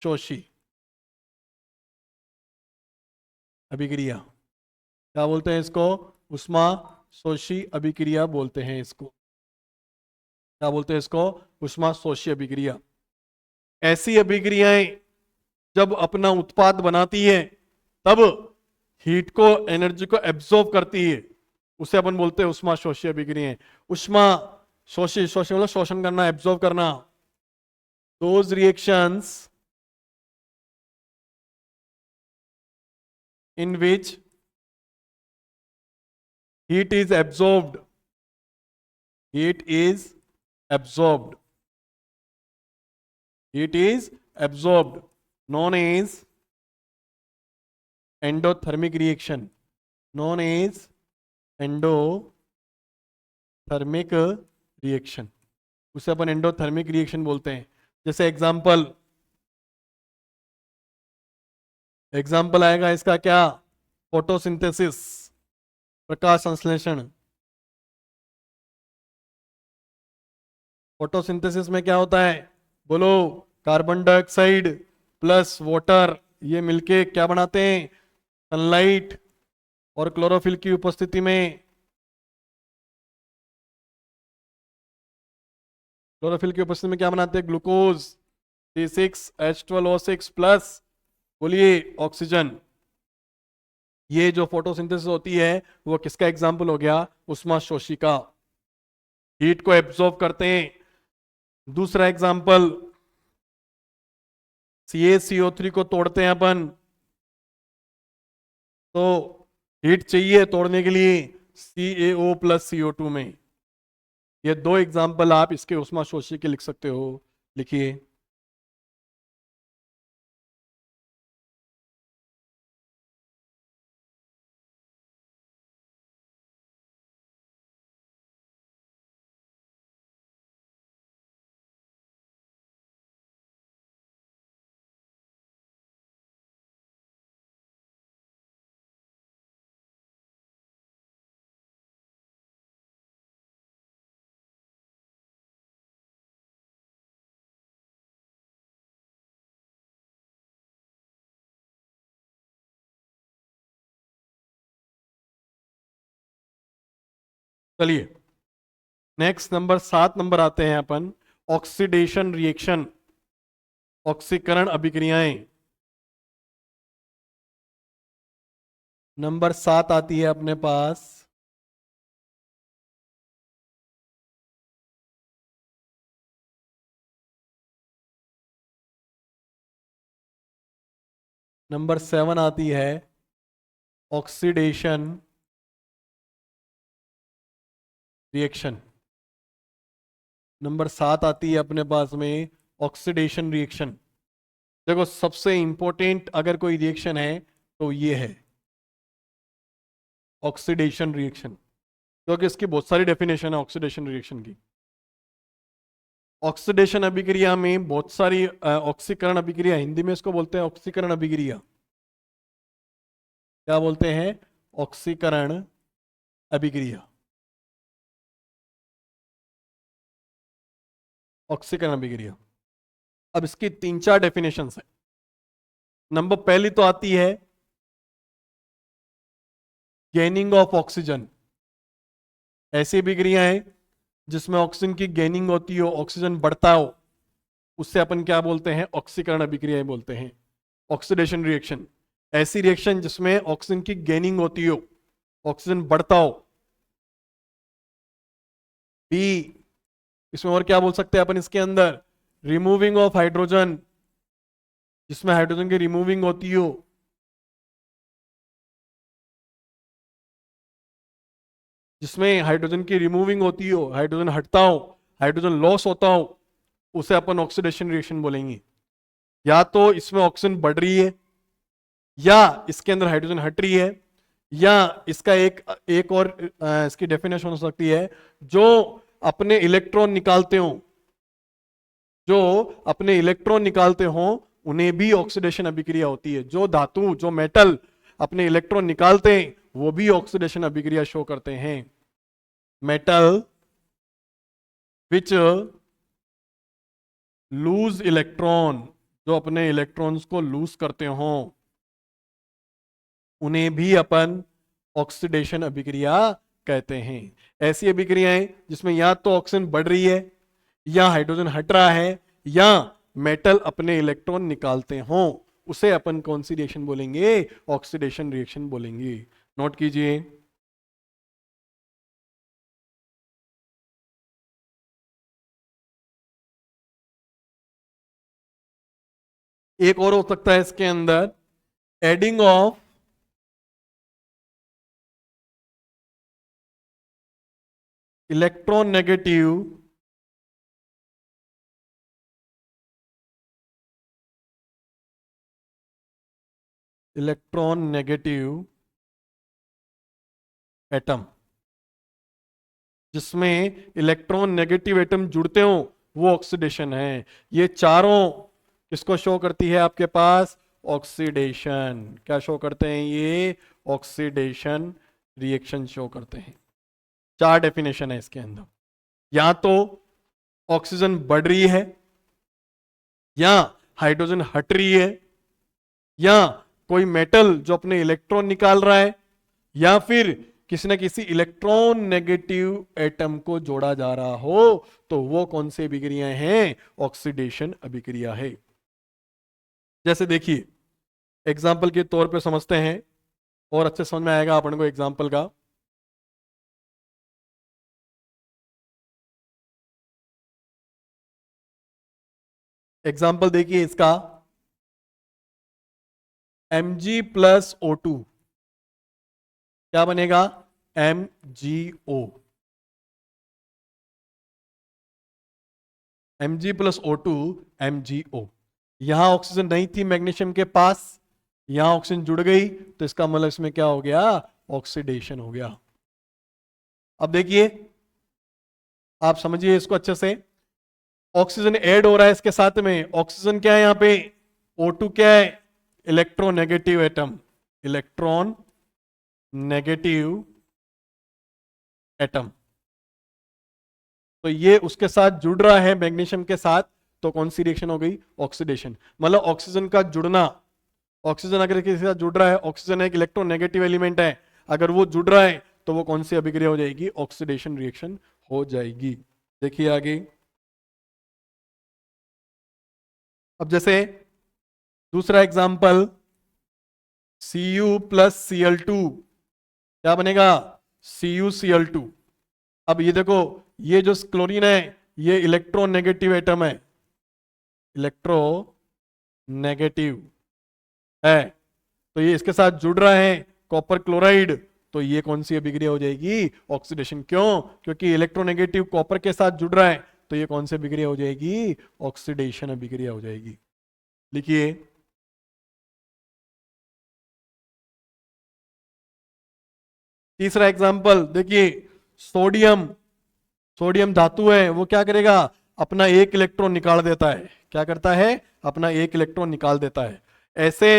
Speaker 1: शोषी अभिक्रिया। क्या बोलते हैं इसको? उष्मा शोषी अभिक्रिया बोलते हैं इसको। क्या बोलते हैं इसको? उष्मा शोषी अभिक्रिया। ऐसी अभिक्रियाएं जब अपना उत्पाद बनाती है, तब हीट को, एनर्जी को एब्जॉर्ब करती है, उसे अपन बोलते हैं उष्मा शोषी अभिक्रियाएं। उष्मा शोषी, शोषण मतलब शोषण करना, एब्जॉर्ब करना। Those reactions in which heat is absorbed, heat is absorbed, heat is absorbed, known as endothermic reaction, known as endothermic reaction, उसे अपन एंडोथर्मिक रिएक्शन बोलते हैं। जैसे एग्जाम्पल, एग्जाम्पल आएगा इसका क्या? फोटोसिंथेसिस, प्रकाश संश्लेषण। फोटोसिंथेसिस में क्या होता है? बोलो। कार्बन डाइऑक्साइड प्लस वाटर, ये मिलके क्या बनाते हैं? सनलाइट। और क्लोरोफिल की उपस्थिति में, क्लोरोफिल की उपस्थिति में क्या बनाते हैं? ग्लूकोज, C6H12O6 प्लस, बोलिए, ऑक्सीजन। ये जो फोटोसिंथेसिस होती है, वो किसका एग्जाम्पल हो गया? उष्मा शोषी का। हीट को एब्जॉर्ब करते हैं। दूसरा एग्जाम्पल, CaCO3 को तोड़ते हैं अपन, तो हीट चाहिए तोड़ने के लिए CaO प्लस CO2 में। ये दो एग्जाम्पल आप इसके उष्मा शोषी के लिख सकते हो। लिखिए। चलिए नेक्स्ट नंबर 7 नंबर आते हैं अपन ऑक्सीडेशन रिएक्शन, ऑक्सीकरण अभिक्रियाएं। नंबर 7 आती है अपने पास नंबर 7 आती है ऑक्सीडेशन रिएक्शन। नंबर 7 आती है अपने पास में ऑक्सीडेशन रिएक्शन। देखो सबसे इंपॉर्टेंट अगर कोई रिएक्शन है तो ये है ऑक्सीडेशन रिएक्शन, क्योंकि इसकी बहुत सारी डेफिनेशन है ऑक्सीडेशन रिएक्शन की। ऑक्सीडेशन अभिक्रिया में बहुत सारी ऑक्सीकरण अभिक्रिया, हिंदी में इसको बोलते हैं ऑक्सीकरण अभिक्रिया। क्या बोलते हैं? ऑक्सीकरण अभिक्रिया। ऑक्सीकरण अभिक्रिया, अब इसकी 3-4 डेफिनेशन है। नंबर पहली तो आती है गेनिंग ऑफ ऑक्सीजन। ऐसी अभिक्रिया है जिसमें ऑक्सीजन की गेनिंग होती हो, ऑक्सीजन बढ़ता हो, उससे अपन क्या बोलते हैं? ऑक्सीकरण अभिक्रिया बोलते हैं, ऑक्सीडेशन रिएक्शन। ऐसी रिएक्शन जिसमें ऑक्सीजन की गेनिंग होती हो, ऑक्सीजन बढ़ता हो। बी, इसमें और क्या बोल सकते हैं अपन इसके अंदर? रिमूविंग ऑफ हाइड्रोजन, जिसमें हाइड्रोजन की रिमूविंग होती हो। जिसमें हाइड्रोजन की रिमूविंग होती हो, हाइड्रोजन हटता हो, हाइड्रोजन लॉस होता हो, उसे अपन ऑक्सीडेशन रिएक्शन बोलेंगे। या तो इसमें ऑक्सीजन बढ़ रही है, या इसके अंदर हाइड्रोजन हट रही है, या इसका एक और इसकी डेफिनेशन हो सकती है जो अपने इलेक्ट्रॉन निकालते हो, जो अपने इलेक्ट्रॉन निकालते हो उन्हें भी ऑक्सीडेशन अभिक्रिया होती है। जो धातु, जो मेटल अपने इलेक्ट्रॉन निकालते हैं वो भी ऑक्सीडेशन अभिक्रिया शो करते हैं। मेटल विच लूज इलेक्ट्रॉन, जो अपने इलेक्ट्रॉन्स को लूज करते हो, उन्हें भी अपन ऑक्सीडेशन अभिक्रिया कहते हैं। ऐसी अभिक्रियाएं जिसमें या तो ऑक्सीजन बढ़ रही है, या हाइड्रोजन हट रहा है, या मेटल अपने इलेक्ट्रॉन निकालते हो, उसे अपन कौन सी रिएक्शन बोलेंगे? ऑक्सीडेशन रिएक्शन बोलेंगे। नोट कीजिए। एक और हो सकता है इसके अंदर, adding of electron negative atom, जिसमें इलेक्ट्रॉन नेगेटिव एटम जुड़ते हो, वो ऑक्सीडेशन है। ये चारों किसको शो करती है आपके पास? ऑक्सीडेशन। क्या शो करते हैं ये? ऑक्सीडेशन रिएक्शन शो करते हैं। 4 डेफिनेशन है इसके अंदर। या तो ऑक्सीजन बढ़ रही है, या हाइड्रोजन हट रही है, या कोई मेटल जो अपने इलेक्ट्रॉन निकाल रहा है, या फिर किसी न किसी इलेक्ट्रॉन नेगेटिव एटम को जोड़ा जा रहा हो, तो वो कौन सी अभिक्रियाएं हैं? ऑक्सीडेशन अभिक्रिया है। जैसे देखिए एग्जाम्पल के तौर पे समझते हैं और अच्छे समझ में आएगा अपन को एग्जाम्पल का। एग्जाम्पल देखिए इसका, Mg प्लस O2 क्या बनेगा? MgO। Mg plus O2 MgO। यहां ऑक्सीजन नहीं थी मैग्नीशियम के पास, यहां ऑक्सीजन जुड़ गई, तो इसका मतलब इसमें क्या हो गया? ऑक्सीडेशन हो गया। अब देखिए आप समझिए इसको अच्छे से। ऑक्सीजन ऐड हो रहा है इसके साथ में, ऑक्सीजन क्या है यहां पे? O2 क्या है? Electronegative atom, electron negative atom. तो ये उसके साथ जुड़ रहा है मैग्नीशियम के साथ, तो कौन सी रिएक्शन हो गई? ऑक्सीडेशन। मतलब ऑक्सीजन का जुड़ना, ऑक्सीजन अगर किसी के साथ जुड़ रहा है, ऑक्सीजन एक इलेक्ट्रोनेगेटिव एलिमेंट है, अगर वो जुड़ रहा है तो वो कौन सी अभिक्रिया हो जाएगी? ऑक्सीडेशन रिएक्शन हो जाएगी। देखिए आगे, अब जैसे दूसरा एग्जाम्पल, Cu प्लस Cl2 क्या बनेगा? CuCl2। अब ये देखो, ये जो क्लोरीन है ये इलेक्ट्रोनेगेटिव एटम है, इलेक्ट्रोनेगेटिव है, तो ये इसके साथ जुड़ रहा है कॉपर क्लोराइड, तो ये कौन सी अभिक्रिया हो जाएगी? ऑक्सीडेशन। क्यों? क्योंकि इलेक्ट्रोनेगेटिव कॉपर के साथ जुड़ रहा है, तो ये कौन सी अभिक्रिया हो जाएगी? ऑक्सीडेशन अभिक्रिया हो जाएगी। लिखिए, तीसरा एग्जाम्पल देखिए, सोडियम, सोडियम धातु है, वो क्या करेगा? अपना एक इलेक्ट्रॉन निकाल देता है। क्या करता है? अपना एक इलेक्ट्रॉन निकाल देता है। ऐसे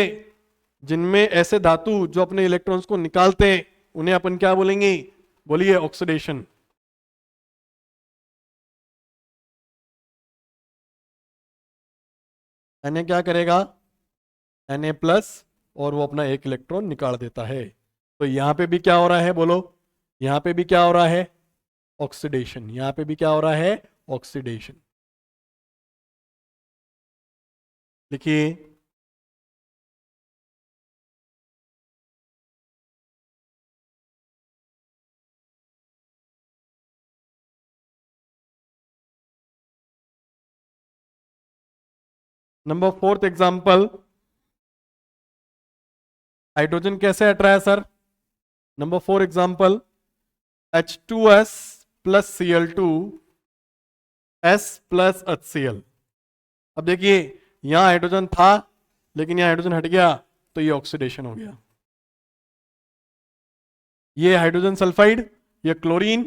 Speaker 1: जिनमें ऐसे धातु जो अपने इलेक्ट्रॉन्स को निकालते हैं उन्हें अपन क्या बोलेंगे? बोलिए, ऑक्सीडेशन। Na क्या करेगा? Na प्लस, और वो अपना एक इलेक्ट्रॉन निकाल देता है। तो यहां पे भी क्या हो रहा है? बोलो, यहां पे भी क्या हो रहा है? ऑक्सीडेशन। यहां पे भी क्या हो रहा है? ऑक्सीडेशन। देखिए, नंबर फोर्थ एग्जाम्पल, हाइड्रोजन कैसे हट रहा है sir? Number four example, H2S plus Cl2 S plus HCl। अब देखिए, यहां हाइड्रोजन था लेकिन यहां हाइड्रोजन हट गया, तो ये ऑक्सीडेशन हो गया। ये हाइड्रोजन सल्फाइड, ये क्लोरीन,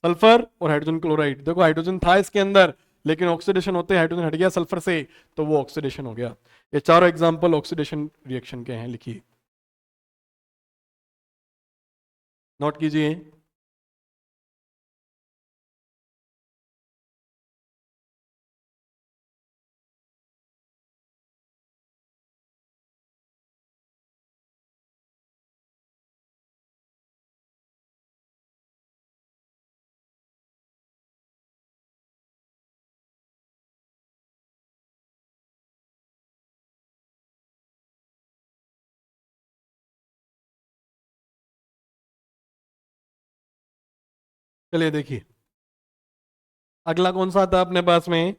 Speaker 1: सल्फर और हाइड्रोजन क्लोराइड। देखो, हाइड्रोजन था इसके अंदर लेकिन ऑक्सीडेशन होते हाइड्रोजन हट गया सल्फर से, तो वो ऑक्सीडेशन हो गया। ये चारों एग्जाम्पल ऑक्सीडेशन रिएक्शन के हैं, लिखिए, नोट कीजिए। चलिए देखिए, अगला कौन सा आता है अपने पास में?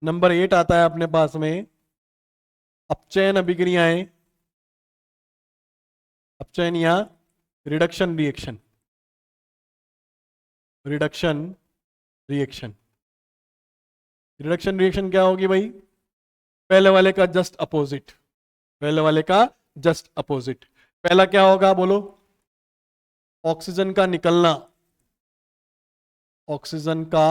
Speaker 1: नंबर 8 आता है अपने पास में, अपचयन अभिक्रियाएं, अपचयन या reduction reaction. Reduction reaction, reduction reaction क्या होगी भाई? पहले वाले का जस्ट अपोजिट, पहले वाले का जस्ट अपोजिट। पहला क्या होगा? बोलो, ऑक्सीजन का निकलना, ऑक्सीजन का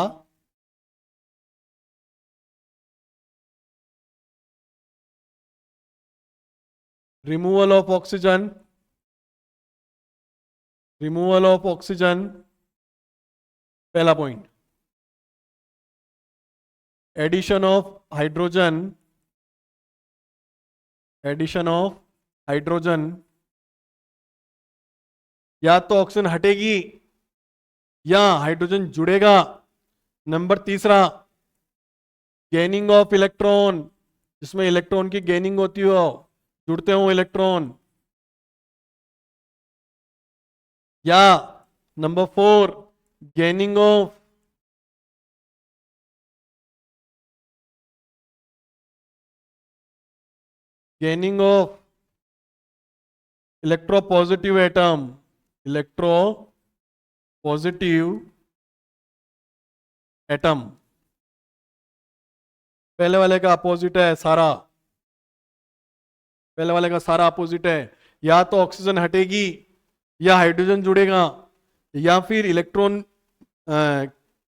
Speaker 1: removal of oxygen, removal of oxygen, पहला point. Addition of hydrogen, addition of hydrogen, या तो ऑक्सीजन हटेगी या हाइड्रोजन जुड़ेगा। नंबर तीसरा, गेनिंग ऑफ इलेक्ट्रॉन, जिसमें इलेक्ट्रॉन की गेनिंग होती हो, जुड़ते हो इलेक्ट्रॉन। या number four, gaining of gaining of electropositive atom, electropositive atom. पहले वाले का अपोजिट है सारा, पहले वाले का सारा अपोजिट है। या तो ऑक्सीजन हटेगी या हाइड्रोजन जुड़ेगा, या फिर इलेक्ट्रॉन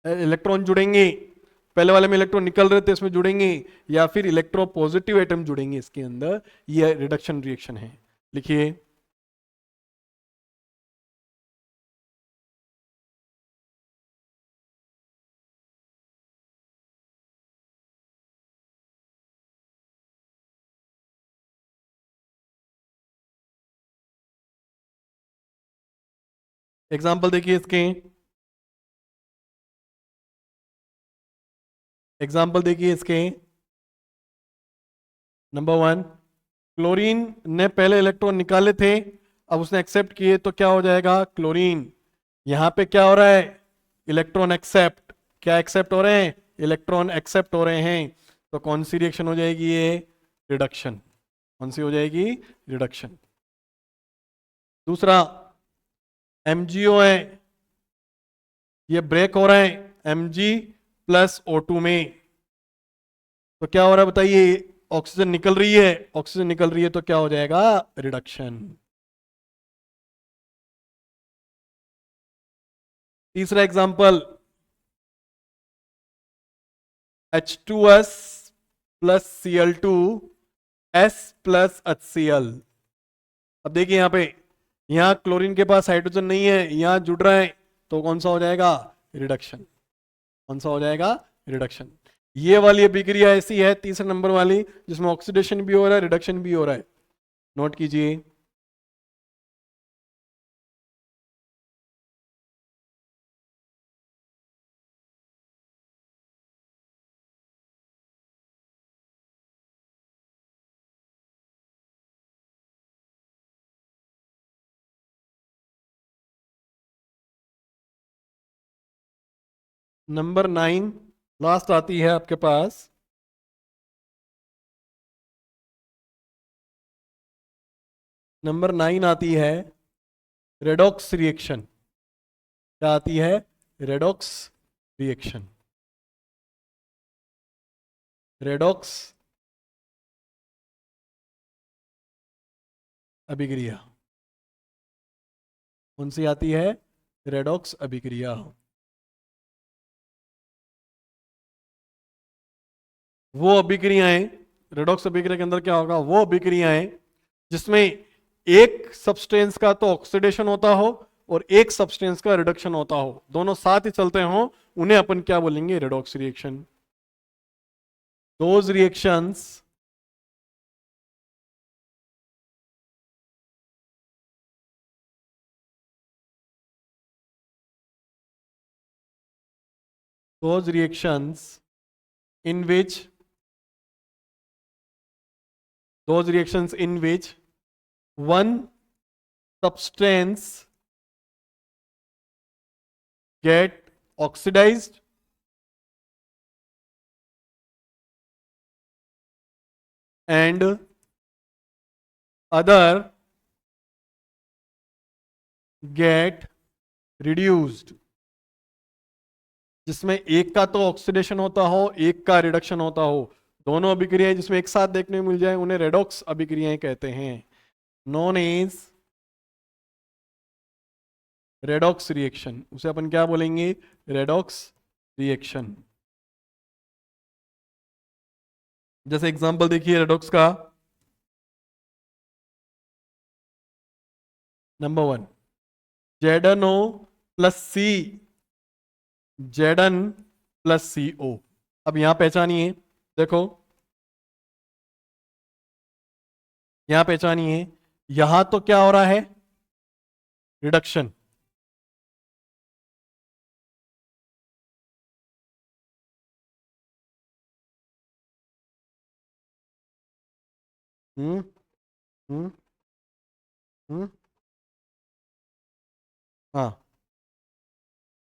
Speaker 1: इलेक्ट्रॉन जुड़ेंगे, पहले वाले में इलेक्ट्रॉन निकल रहे थे इसमें जुड़ेंगे, या फिर इलेक्ट्रो पॉजिटिव एटम जुड़ेंगे इसके अंदर। ये रिडक्शन रिएक्शन है, लिखिए। एग्जाम्पल देखिए इसके, एग्जाम्पल देखिए इसके। नंबर 1, क्लोरीन ने पहले इलेक्ट्रॉन निकाले थे, अब उसने एक्सेप्ट किए तो क्या हो जाएगा, क्लोरीन। यहां पे क्या हो रहा है, इलेक्ट्रॉन एक्सेप्ट। क्या एक्सेप्ट हो रहे हैं, इलेक्ट्रॉन एक्सेप्ट हो रहे हैं। तो कौन सी रिएक्शन हो जाएगी ये, रिडक्शन। कौन सी हो जाएगी, रिडक्शन। दूसरा, MgO है, ये ब्रेक हो रहा है Mg प्लस O2 में। तो क्या हो रहा है बताइए, ऑक्सीजन निकल रही है, ऑक्सीजन निकल रही है तो क्या हो जाएगा, रिडक्शन। तीसरा example, H2S plus Cl2 S plus HCl। अब देखिए यहां पे, यहां क्लोरीन के पास हाइड्रोजन नहीं है, यहां जुड़ रहा है, तो कौन सा हो जाएगा, रिडक्शन। कौन सा हो जाएगा, रिडक्शन। ये वाली अभिक्रिया ऐसी है, तीसरे नंबर वाली, जिसमें ऑक्सीडेशन भी हो रहा है, रिडक्शन भी हो रहा है। नोट कीजिए। नंबर 9 लास्ट आती है आपके पास। नंबर 9 आती है रेडॉक्स रिएक्शन। क्या आती है, रेडॉक्स रिएक्शन। रेडॉक्स अभिक्रिया कौन सी आती है, रेडॉक्स अभिक्रिया। वो अभिक्रियाएं, रेडॉक्स अभिक्रिया के अंदर क्या होगा, वो अभिक्रियाएं जिसमें एक सब्सटेंस का तो ऑक्सीडेशन होता हो और एक सब्सटेंस का रिडक्शन होता हो, दोनों साथ ही चलते हो, उन्हें अपन क्या बोलेंगे, redox reaction. Those reactions those reactions in which those reactions in which one substance get oxidized and other get reduced। जिसमें एक का तो ऑक्सीडेशन होता हो, एक का रिडक्शन होता हो, दोनों अभिक्रियाएं जिसमें एक साथ देखने को मिल जाए, उन्हें रेडॉक्स अभिक्रियाएं कहते हैं। नॉन एज रेडॉक्स रिएक्शन, उसे अपन क्या बोलेंगे, रेडॉक्स रिएक्शन। जैसे एग्जांपल देखिए रेडॉक्स का। नंबर 1, जेडनो प्लस सी, जेडन प्लस सी ओ। अब यहां पहचानिए, देखो यहां पहचानिए, यहां तो क्या हो रहा है, रिडक्शन। हम्म हम्म हम्म हाँ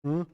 Speaker 1: हम्म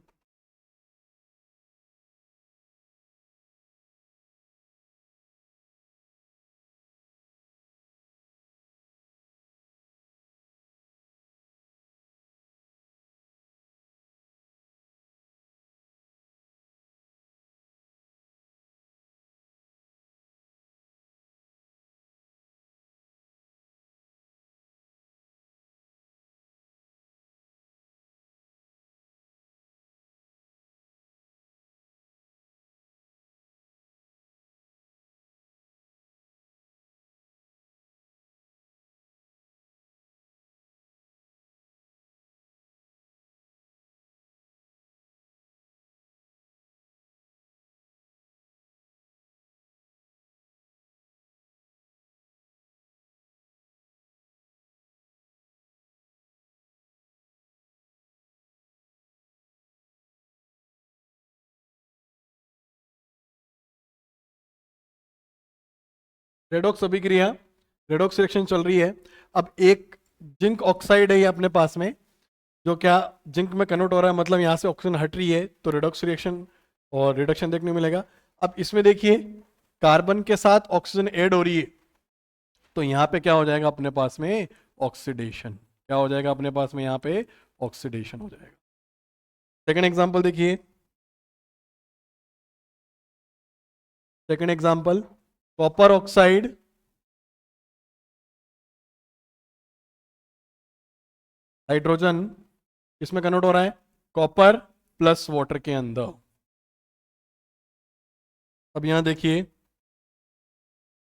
Speaker 1: रेडॉक्स अभिक्रिया, रेडॉक्स रिएक्शन चल रही है। अब एक जिंक ऑक्साइड है ये अपने पास में, जो क्या जिंक में कन्वर्ट हो रहा है, मतलब यहाँ से ऑक्सीजन हट रही है तो रेडॉक्स रिएक्शन और रिडक्शन देखने को मिलेगा। अब इसमें देखिए कार्बन के साथ ऑक्सीजन ऐड हो रही है, तो यहाँ पे क्या हो जाएगा अपने पास में ऑक्सीडेशन, क्या हो जाएगा अपने पास में यहाँ पे ऑक्सीडेशन हो जाएगा। सेकंड एग्जांपल देखिए, second example copper oxide hydrogen किसमें कन्वर्ट हो रहा है, कॉपर प्लस वाटर के अंदर। अब यहां देखिए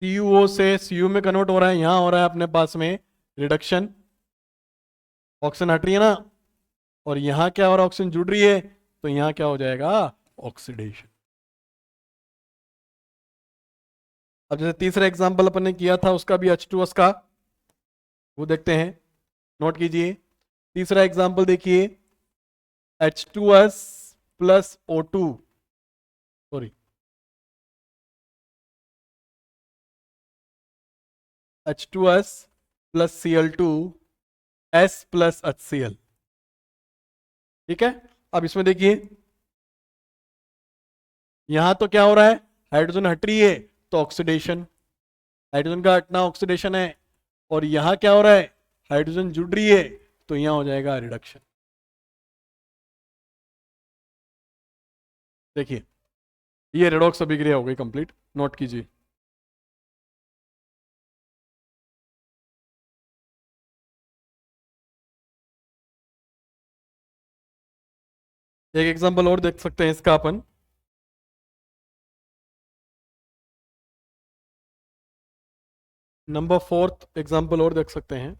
Speaker 1: CuO से Cu में कन्वर्ट हो रहा है, यहां हो रहा है अपने पास में रिडक्शन, ऑक्सीजन हट रही है ना, और यहां क्या हो रहा है ऑक्सीजन जुड़ रही है, तो यहां क्या हो जाएगा ऑक्सीडेशन। अब जैसे तीसरा एग्जांपल अपन ने किया था उसका भी H2S का, वो देखते हैं, नोट कीजिए। तीसरा एग्जांपल देखिए H2S plus O2, sorry H2S plus Cl2 S plus HCl, ठीक है। अब इसमें देखिए यहां तो क्या हो रहा है, हाइड्रोजन हट रही है तो ऑक्सीडेशन, हाइड्रोजन का हटना ऑक्सीडेशन है, और यहां क्या हो रहा है हाइड्रोजन जुड़ रही है तो यहां हो जाएगा रिडक्शन। देखिए ये रेडॉक्स अभिक्रिया हो गई कंप्लीट, नोट कीजिए। एक एग्जांपल और देख सकते हैं इसका अपन, नंबर 4th एग्जांपल और देख सकते हैं।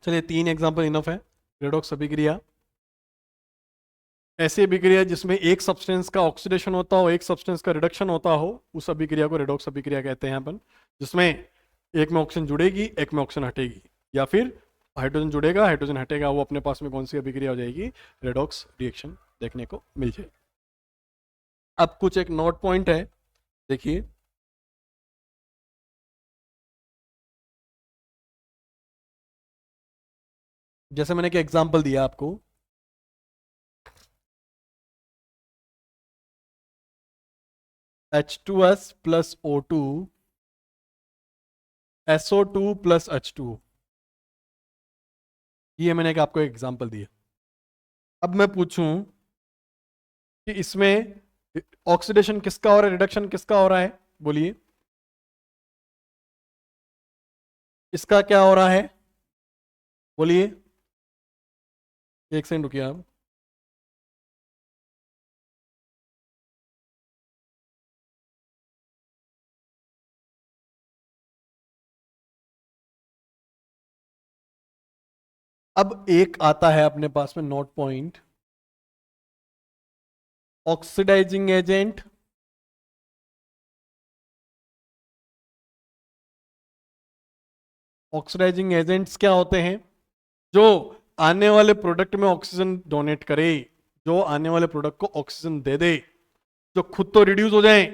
Speaker 1: चलिए 3 एग्जांपल इनफ है। रेडॉक्स अभिक्रिया ऐसी अभिक्रिया जिसमें एक सब्सटेंस का ऑक्सीडेशन होता हो, एक सब्सटेंस का रिडक्शन होता हो, उस अभिक्रिया को रेडॉक्स अभिक्रिया कहते हैं अपन, जिसमें एक में ऑक्सीजन जुड़ेगी एक में ऑक्सीजन हटेगी, या फिर हाइड्रोजन जुड़ेगा हाइड्रोजन हटेगा, वो अपने पास में कौन सी अभिक्रिया हो जाएगी, रेडॉक्स रिएक्शन देखने को मिल जाए। अब कुछ एक नोट पॉइंट है, देखिए जैसे मैंने क्या एग्जांपल दिया आपको, H2S plus O2 SO2 plus H2, ये मैंने आपको एक एग्जांपल दिया। अब मैं पूछूं कि इसमें ऑक्सीडेशन किसका हो रहा है, रिडक्शन किसका हो रहा है, बोलिए इसका क्या हो रहा है, बोलिए, एक सेकंड रुकिए आप। अब एक आता है अपने पास में note point, oxidising agent, oxidising agents क्या होते हैं, जो आने वाले प्रोडक्ट में ऑक्सीजन डोनेट करे, जो आने वाले प्रोडक्ट को ऑक्सीजन दे दे, जो खुद तो रिड्यूस हो जाए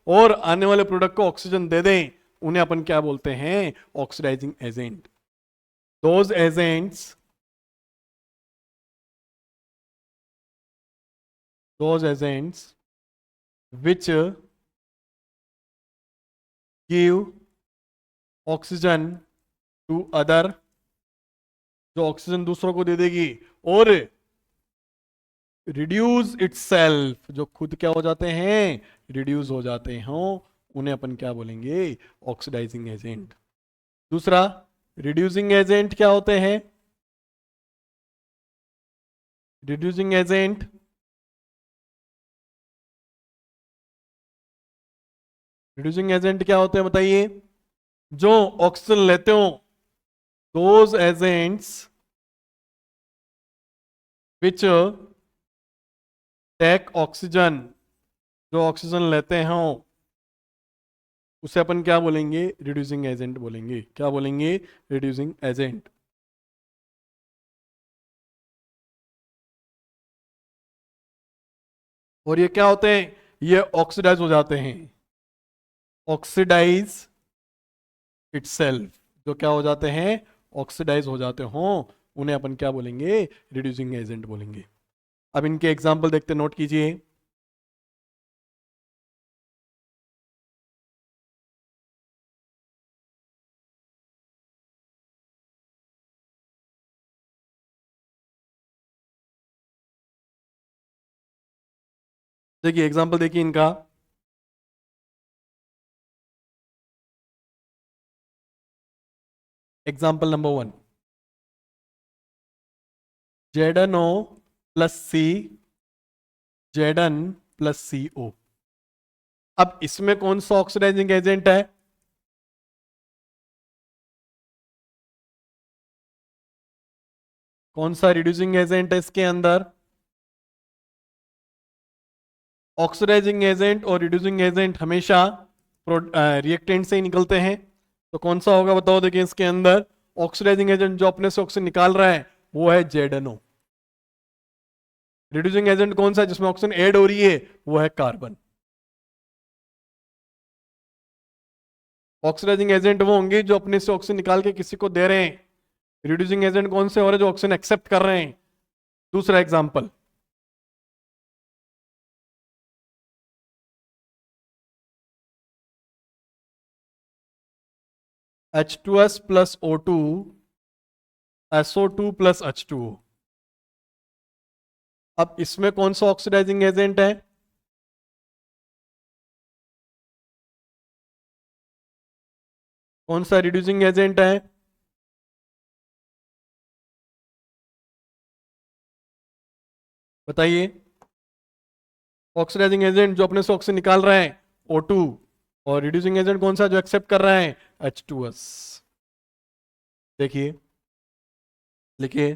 Speaker 1: और आने वाले प्रोडक्ट को ऑक्सीजन दे दें, उन्हें अपन क्या बोलते हैं, oxidising agent. Those agents, those agents which give oxygen to other, जो ऑक्सीजन दूसरों को दे देगी, और रिड्यूस इटसेल्फ, जो खुद क्या हो जाते हैं, रिड्यूस हो जाते हैं, उन्हें अपन क्या बोलेंगे, ऑक्सीडाइजिंग एजेंट। दूसरा रिड्यूसिंग एजेंट क्या होते हैं, रिड्यूसिंग एजेंट रिड्यूसिंग एजेंट क्या होते हैं बताइए, जो ऑक्सीजन लेते हो, those agents which take oxygen जो ऑक्सीजन लेते हैं उसे अपन क्या बोलेंगे? रिड्यूसिंग एजेंट बोलेंगे। क्या बोलेंगे? Reducing agent. और ये क्या होते हैं? ये ऑक्सीडाइज हो जाते हैं। ऑक्सीडाइज इटसेल्फ, जो क्या हो जाते हैं? ऑक्सीडाइज हो जाते हो, उन्हें अपन क्या बोलेंगे? रिड्यूसिंग एजेंट बोलेंगे। अब इनके एग्जाम्पल देखते, नोट कीजिए। देखिए एग्जाम्पल देखिए इनका। एग्जाम्पल नंबर 1, जेडन प्लस सी, जेडन प्लस सी ओ। अब इसमें कौन सा ऑक्सीडाइजिंग एजेंट है? कौन सा रिड्यूसिंग एजेंट है इसके अंदर? ऑक्सीडाइजिंग एजेंट और रिड्यूसिंग एजेंट हमेशा रिएक्टेंट से ही निकलते हैं। तो कौन सा होगा बताओ? देखिए इसके अंदर ऑक्सीडाइजिंग एजेंट जो अपने से ऑक्सीजन निकाल रहा है वो है जेडएनओ। रिड्यूसिंग एजेंट कौन सा है जिसमें ऑक्सीजन ऐड हो रही है? वो है कार्बन। ऑक्सीडाइजिंग एजेंट वो होंगे जो अपने से ऑक्सीजन निकाल के किसी को दे रहे हैं। रिड्यूसिंग एजेंट कौन से हो रहे हैं? जो ऑक्सीजन एक्सेप्ट कर रहे हैं। दूसरा example, H2S plus O2, SO2 plus H2O। अब इसमें कौन सा ऑक्सीडाइजिंग एजेंट है? कौन सा रिड्यूसिंग एजेंट है? बताइए। ऑक्सीडाइजिंग एजेंट जो अपने से ऑक्सीजन निकाल रहा है O2, और रिड्यूसिंग एजेंट कौन सा जो एक्सेप्ट कर रहा है? H2S। देखिए, लिखिए।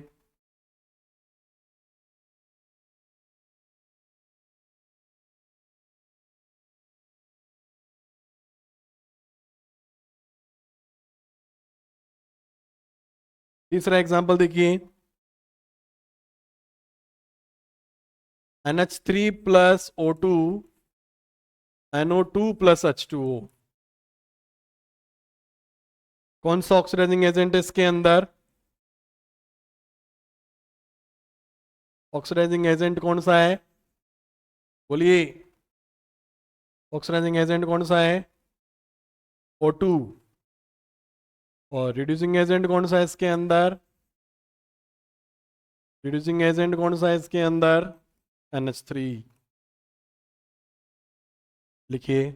Speaker 1: तीसरा एग्जांपल देखिए, NH3 plus O2, NO2 plus H2O। कौन सा ऑक्सीडाइजिंग एजेंट है इसके अंदर? ऑक्सीडाइजिंग एजेंट कौन सा है? बोलिए। ऑक्सीडाइजिंग एजेंट कौन सा है? O2। और रिड्यूसिंग एजेंट कौन सा है इसके अंदर? रिड्यूसिंग एजेंट कौन सा है इसके अंदर? NH3। लिखिए।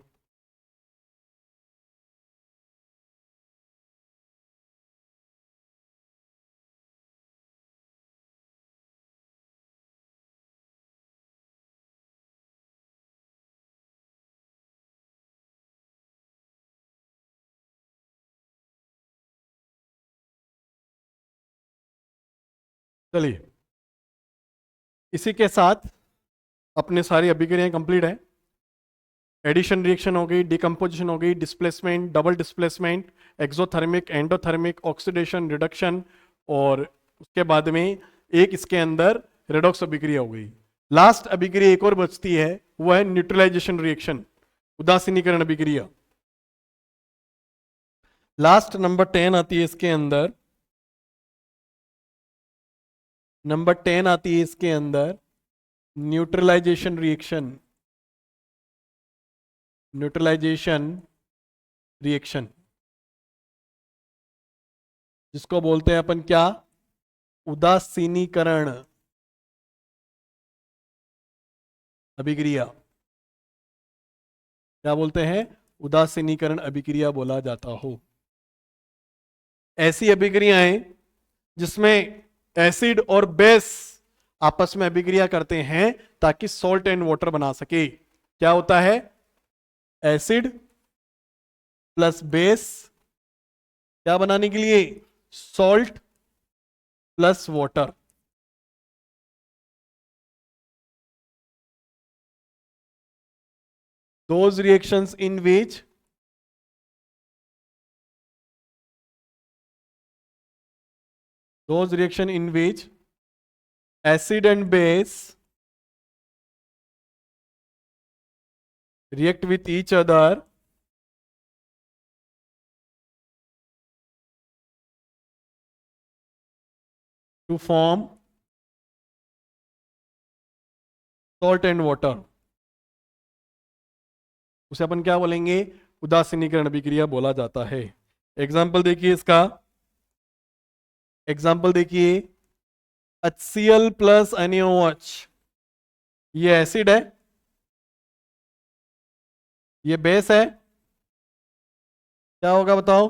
Speaker 1: चलिए, इसी के साथ अपने सारी अभिक्रियाएं कंप्लीट है। एडिशन रिएक्शन हो गई, डिकम्पोजिशन हो गई, displacement, double displacement, exothermic, endothermic, oxidation, reduction, और उसके बाद में एक इसके अंदर रेडॉक्स अभिक्रिया हो गई। लास्ट अभिक्रिया एक और बचती है, वो है न्यूट्रलाइजेशन रिएक्शन, उदासीनीकरण अभिक्रिया। लास्ट नंबर 10 आती है इसके अंदर। नंबर 10 आती है इसके अंदर न्यूट्रलाइजेशन रिएक्शन। न्यूट्रलाइजेशन रिएक्शन, जिसको बोलते हैं अपन क्या? उदासीनीकरण अभिक्रिया। क्या बोलते हैं? उदासीनीकरण अभिक्रिया बोला जाता हो। ऐसी अभिक्रियाएं जिसमें एसिड और बेस आपस में अभिक्रिया करते हैं ताकि सॉल्ट एंड वाटर बना सके। क्या होता है? एसिड प्लस बेस, क्या बनाने के लिए? Salt plus water. those reactions in which acid and base react with each other to form salt and water, उसे अपन क्या बोलेंगे? उदासीनीकरण अभिक्रिया बोला जाता है। एग्जाम्पल देखिए इसका, एग्जाम्पल देखिए, HCl प्लस NaOH, ये एसिड है, ये बेस है, क्या होगा बताओ?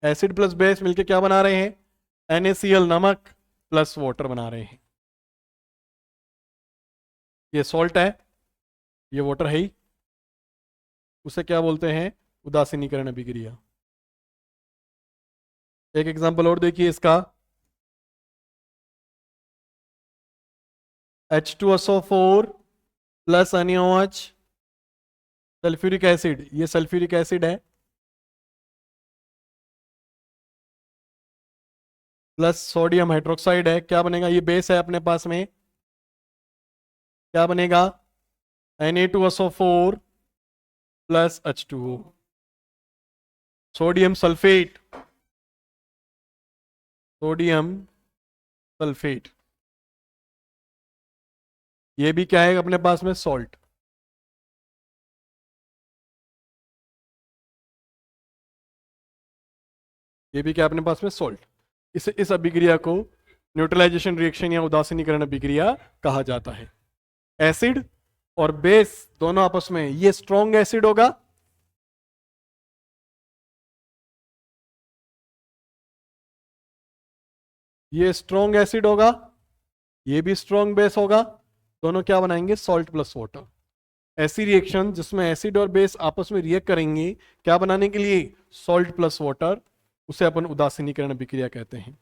Speaker 1: एसिड प्लस बेस मिलके क्या बना रहे हैं? NaCl, नमक प्लस वाटर बना रहे हैं। ये सॉल्ट है, ये वाटर है ही, उसे क्या बोलते हैं? उदासीनीकरण अभिक्रिया। एक एग्जांपल और देखिए इसका, H2SO4 plus NaOH sulphuric acid, ये सल्फ्यूरिक एसिड है, प्लस सोडियम हाइड्रोक्साइड है, क्या बनेगा? ये बेस है अपने पास में, क्या बनेगा? Na2SO4 plus H2O, sodium sulphate, sodium sulphate, ये भी क्या है अपने पास में? सॉल्ट। ये भी क्या अपने पास में? सॉल्ट। इस अभिक्रिया को न्यूट्रलाइजेशन रिएक्शन या उदासीनीकरण अभिक्रिया कहा जाता है। एसिड और बेस दोनों आपस में, ये स्ट्रॉन्ग एसिड होगा, ये स्ट्रॉन्ग एसिड होगा, ये भी स्ट्रॉन्ग बेस होगा, दोनों क्या बनाएंगे? Salt plus water. ऐसी रिएक्शन जिसमें एसिड और बेस आपस में रिएक्ट करेंगे क्या बनाने के लिए? सॉल्ट प्लस वाटर, उसे अपन उदासीनीकरण अभिक्रिया कहते हैं।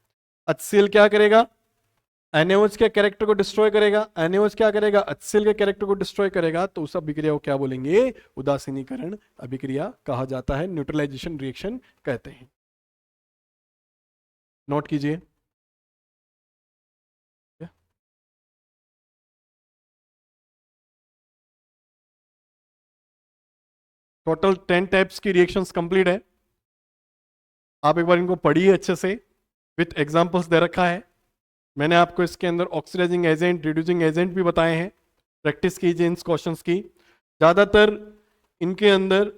Speaker 1: HCl क्या करेगा? NaOH के कैरेक्टर को डिस्ट्रॉय करेगा, NaOH क्या करेगा? HCl के कैरेक्टर को डिस्ट्रॉय करेगा, तो उस अभिक्रिया को क्या बोलेंगे? उदासीनीकरण अभिक्रिया कहा जाता है, न्यूट्रलाइजेशन रिएक्शन कहते हैं। नोट कीजिए। टोटल 10 टाइप्स की रिएक्शंस कंप्लीट है। आप एक बार इनको पढ़िए अच्छे से, विथ एग्जांपल्स दे रखा है। मैंने आपको इसके अंदर ऑक्सीडाइजिंग एजेंट, रिड्यूसिंग एजेंट भी बताए हैं, प्रैक्टिस कीजिए इन क्वेश्चंस की। ज़्यादातर इनके अंदर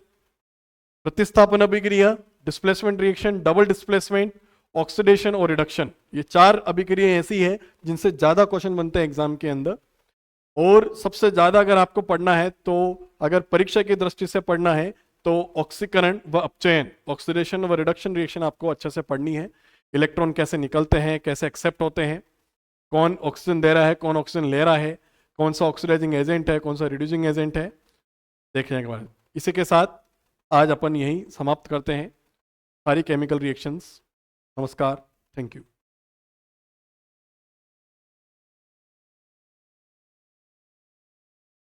Speaker 1: प्रतिस्थापन अभिक्रिया, displacement reaction, double displacement, oxidation और रिडक्शन, ये 4 अभिक्रियाएं ऐसी है जिनसे ज़्यादा क्वेश्चन बनते हैं एग्जाम के अंदर। और सबसे ज़्यादा अगर आपको पढ़ना है, तो अगर परीक्षा की दृष्टि से पढ़ना है, तो ऑक्सीकरण व अपचयन, ऑक्सीडेशन व रिडक्शन रिएक्शन आपको अच्छे से पढ़नी है। इलेक्ट्रॉन कैसे निकलते हैं, कैसे एक्सेप्ट होते हैं, कौन ऑक्सीजन दे रहा है, कौन ऑक्सीजन ले रहा है, कौन सा ऑक्सीडाइजिंग एजेंट है, कौन सा रिड्यूसिंग एजेंट है, देखने के बाद। इसी के साथ आज अपन यहीं समाप्त करते हैं सारी केमिकल रिएक्शंस। नमस्कार, थैंक यू।